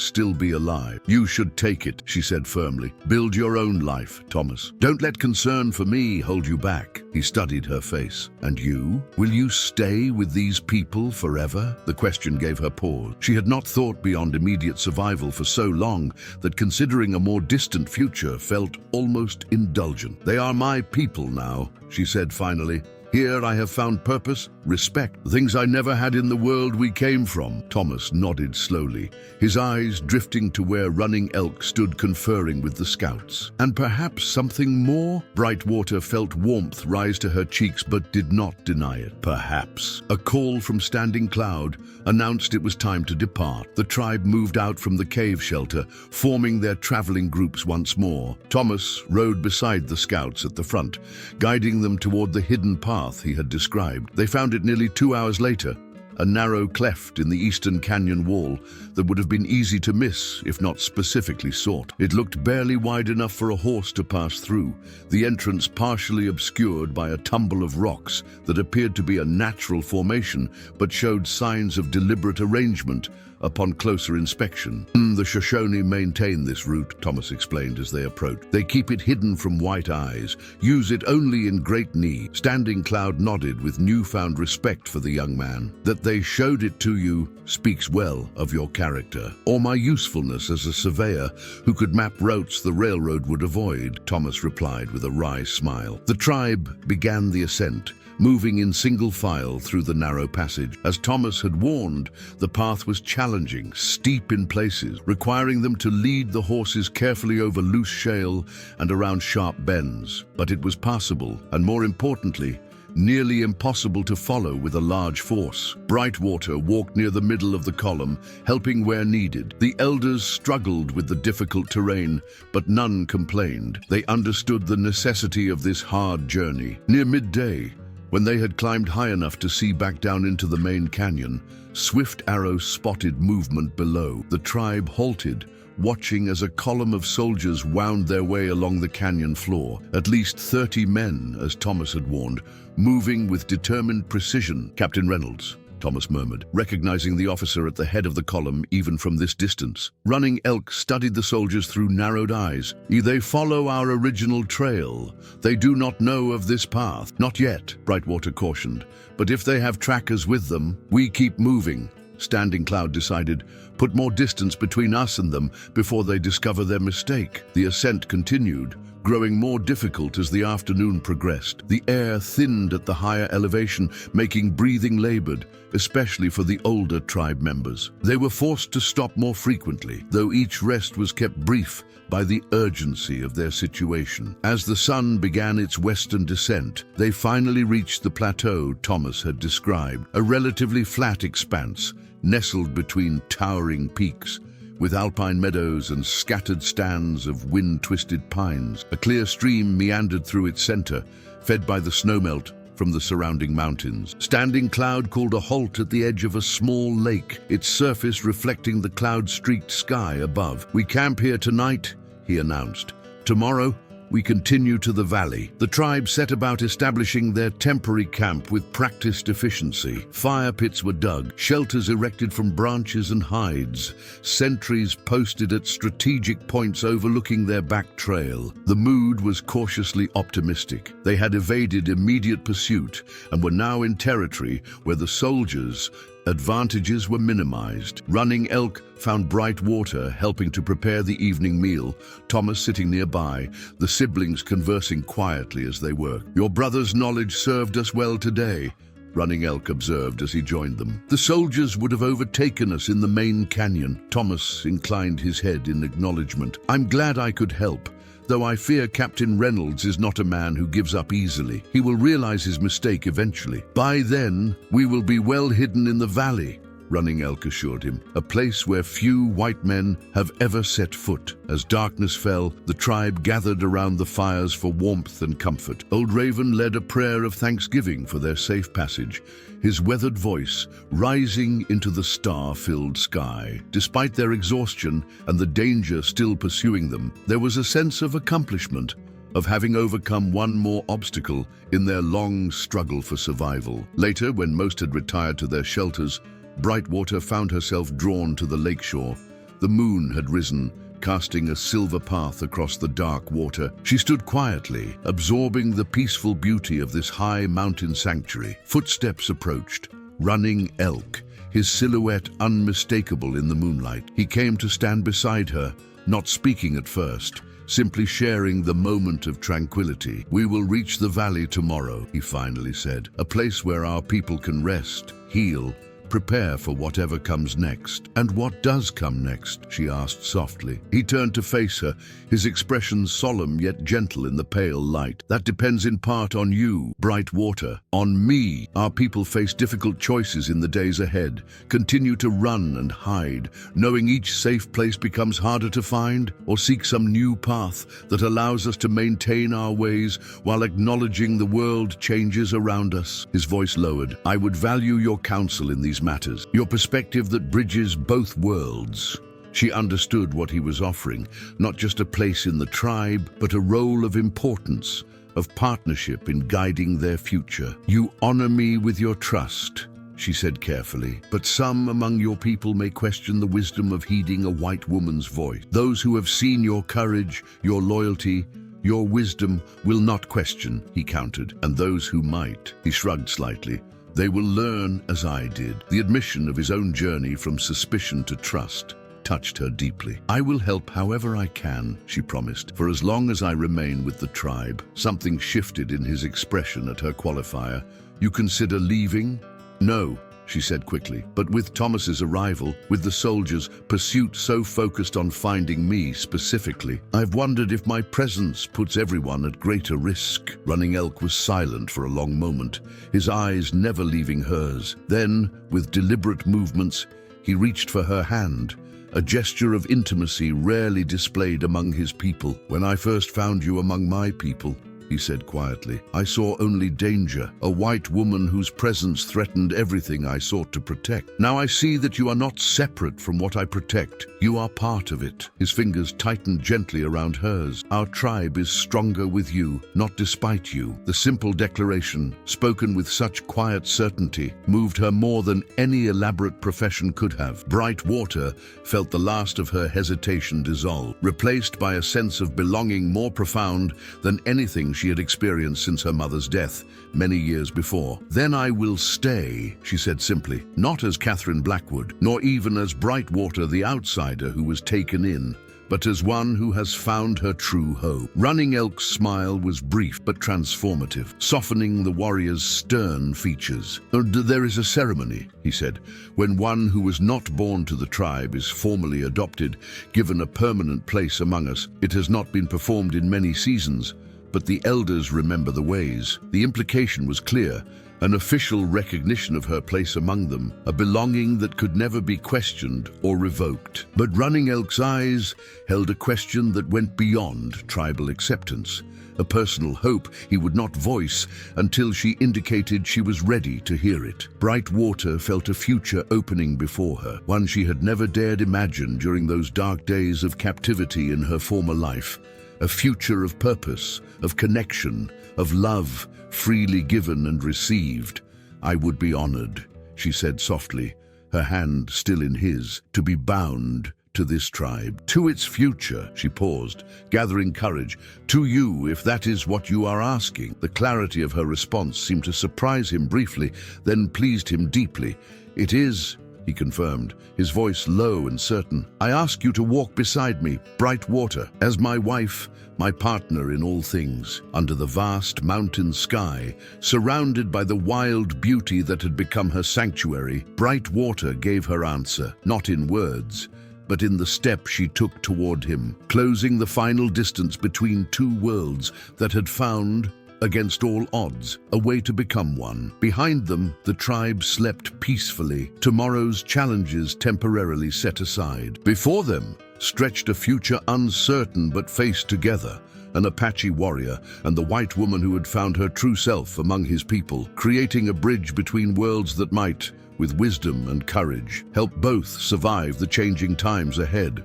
A: still be alive." "You should take it," she said firmly. "Build your own life, Thomas. Don't let concern for me hold you back." He studied her face. "And you? Will you stay with these people forever?" The question gave her pause. She had not thought beyond immediate survival for so long that considering a more distant future felt almost indulgent. "They are my people now," she said finally. "Here I have found purpose, respect, things I never had in the world we came from." Thomas nodded slowly, his eyes drifting to where Running Elk stood conferring with the scouts. "And perhaps something more?" Brightwater felt warmth rise to her cheeks but did not deny it. "Perhaps." A call from Standing Cloud announced it was time to depart. The tribe moved out from the cave shelter, forming their traveling groups once more. Thomas rode beside the scouts at the front, guiding them toward the hidden path he had described. They found it nearly 2 hours later, a narrow cleft in the eastern canyon wall that would have been easy to miss if not specifically sought. It looked barely wide enough for a horse to pass through, the entrance partially obscured by a tumble of rocks that appeared to be a natural formation but showed signs of deliberate arrangement upon closer inspection. "The Shoshone maintain this route," Thomas explained as they approached. "They keep it hidden from white eyes, use it only in great need." Standing Cloud nodded with newfound respect for the young man. "That they showed it to you speaks well of your character, or my usefulness as a surveyor who could map routes the railroad would avoid," Thomas replied with a wry smile. The tribe began the ascent, moving in single file through the narrow passage. As Thomas had warned, the path was challenging, steep in places, requiring them to lead the horses carefully over loose shale and around sharp bends. But it was passable, and more importantly, nearly impossible to follow with a large force. Brightwater walked near the middle of the column, helping where needed. The elders struggled with the difficult terrain, but none complained. They understood the necessity of this hard journey. Near midday, when they had climbed high enough to see back down into the main canyon, Swift Arrow spotted movement below. The tribe halted, watching as a column of soldiers wound their way along the canyon floor. At least 30 men, as Thomas had warned, moving with determined precision. "Captain Reynolds," Thomas murmured, recognizing the officer at the head of the column even from this distance. Running Elk studied the soldiers through narrowed eyes. "They follow our original trail. They do not know of this path." "Not yet," Brightwater cautioned. "But if they have trackers with them, we keep moving." Standing Cloud decided, "Put more distance between us and them before they discover their mistake." The ascent continued, growing more difficult as the afternoon progressed. The air thinned at the higher elevation, making breathing labored, especially for the older tribe members. They were forced to stop more frequently, though each rest was kept brief by the urgency of their situation. As the sun began its western descent, they finally reached the plateau Thomas had described, a relatively flat expanse, nestled between towering peaks, with alpine meadows and scattered stands of wind-twisted pines. A clear stream meandered through its center, fed by the snowmelt from the surrounding mountains. Standing Cloud called a halt at the edge of a small lake, its surface reflecting the cloud-streaked sky above. "We camp here tonight," he announced. "Tomorrow, we continue to the valley." The tribe set about establishing their temporary camp with practiced efficiency. Fire pits were dug, shelters erected from branches and hides, sentries posted at strategic points overlooking their back trail. The mood was cautiously optimistic. They had evaded immediate pursuit and were now in territory where the soldiers' advantages were minimized. Running Elk found Brightwater helping to prepare the evening meal, Thomas sitting nearby, the siblings conversing quietly as they worked. "Your brother's knowledge served us well today," Running Elk observed as he joined them. "The soldiers would have overtaken us in the main canyon." Thomas inclined his head in acknowledgement. "I'm glad I could help, though I fear Captain Reynolds is not a man who gives up easily. He will realize his mistake eventually. By then, we will be well hidden in the valley," Running Elk assured him, "a place where few white men have ever set foot." As darkness fell, the tribe gathered around the fires for warmth and comfort. Old Raven led a prayer of thanksgiving for their safe passage, his weathered voice rising into the star-filled sky. Despite their exhaustion and the danger still pursuing them, there was a sense of accomplishment, of having overcome one more obstacle in their long struggle for survival. Later, when most had retired to their shelters, Brightwater found herself drawn to the lakeshore. The moon had risen, casting a silver path across the dark water. She stood quietly, absorbing the peaceful beauty of this high mountain sanctuary. Footsteps approached. Running Elk, his silhouette unmistakable in the moonlight. He came to stand beside her, not speaking at first, simply sharing the moment of tranquility. "We will reach the valley tomorrow," he finally said, "a place where our people can rest, heal, prepare for whatever comes next." "And what does come next?" she asked softly. He turned to face her, his expression solemn yet gentle in the pale light. "That depends in part on you, Brightwater, on me. Our people face difficult choices in the days ahead. Continue to run and hide, knowing each safe place becomes harder to find, or seek some new path that allows us to maintain our ways while acknowledging the world changes around us." His voice lowered. "I would value your counsel in these matters, your perspective that bridges both worlds." She understood what he was offering, not just a place in the tribe, but a role of importance, of partnership in guiding their future. "You honor me with your trust," she said carefully, "but some among your people may question the wisdom of heeding a white woman's voice. Those who have seen your courage, your loyalty, your wisdom will not question," he countered, "and those who might," he shrugged slightly, "they will learn as I did." The admission of his own journey from suspicion to trust touched her deeply. "I will help however I can," she promised, "for as long as I remain with the tribe." Something shifted in his expression at her qualifier. "You consider leaving?" "No," she said quickly, "but with Thomas's arrival, with the soldiers' pursuit so focused on finding me specifically, I've wondered if my presence puts everyone at greater risk." Running Elk was silent for a long moment, his eyes never leaving hers. Then, with deliberate movements, he reached for her hand, a gesture of intimacy rarely displayed among his people. "When I first found you among my people," he said quietly. I saw only danger, a white woman whose presence threatened everything I sought to protect. Now I see that you are not separate from what I protect. You are part of it. His fingers tightened gently around hers. Our tribe is stronger with you, not despite you. The simple declaration, spoken with such quiet certainty, moved her more than any elaborate profession could have. Brightwater felt the last of her hesitation dissolve, replaced by a sense of belonging more profound than anything she had experienced since her mother's death many years before. Then I will stay, she said simply, not as Catherine Blackwood, nor even as Brightwater the outsider who was taken in, but as one who has found her true home. Running Elk's smile was brief but transformative, softening the warrior's stern features. There is a ceremony, he said, when one who was not born to the tribe is formally adopted, given a permanent place among us. It has not been performed in many seasons, but the elders remember the ways. The implication was clear, an official recognition of her place among them, a belonging that could never be questioned or revoked. But Running Elk's eyes held a question that went beyond tribal acceptance, a personal hope he would not voice until she indicated she was ready to hear it. Brightwater felt a future opening before her, one she had never dared imagine during those dark days of captivity in her former life. A future of purpose, of connection, of love, freely given and received. I would be honored, she said softly, her hand still in his, to be bound to this tribe, to its future. She paused, gathering courage. To you, if that is what you are asking. The clarity of her response seemed to surprise him briefly, then pleased him deeply. It is, he confirmed, his voice low and certain. I ask you to walk beside me, Brightwater, as my wife, my partner in all things, under the vast mountain sky, surrounded by the wild beauty that had become her sanctuary. Brightwater gave her answer, not in words, but in the step she took toward him, closing the final distance between two worlds that had found, against all odds, a way to become one. Behind them, the tribe slept peacefully, tomorrow's challenges temporarily set aside. Before them stretched a future uncertain but faced together, an Apache warrior and the white woman who had found her true self among his people, creating a bridge between worlds that might, with wisdom and courage, help both survive the changing times ahead.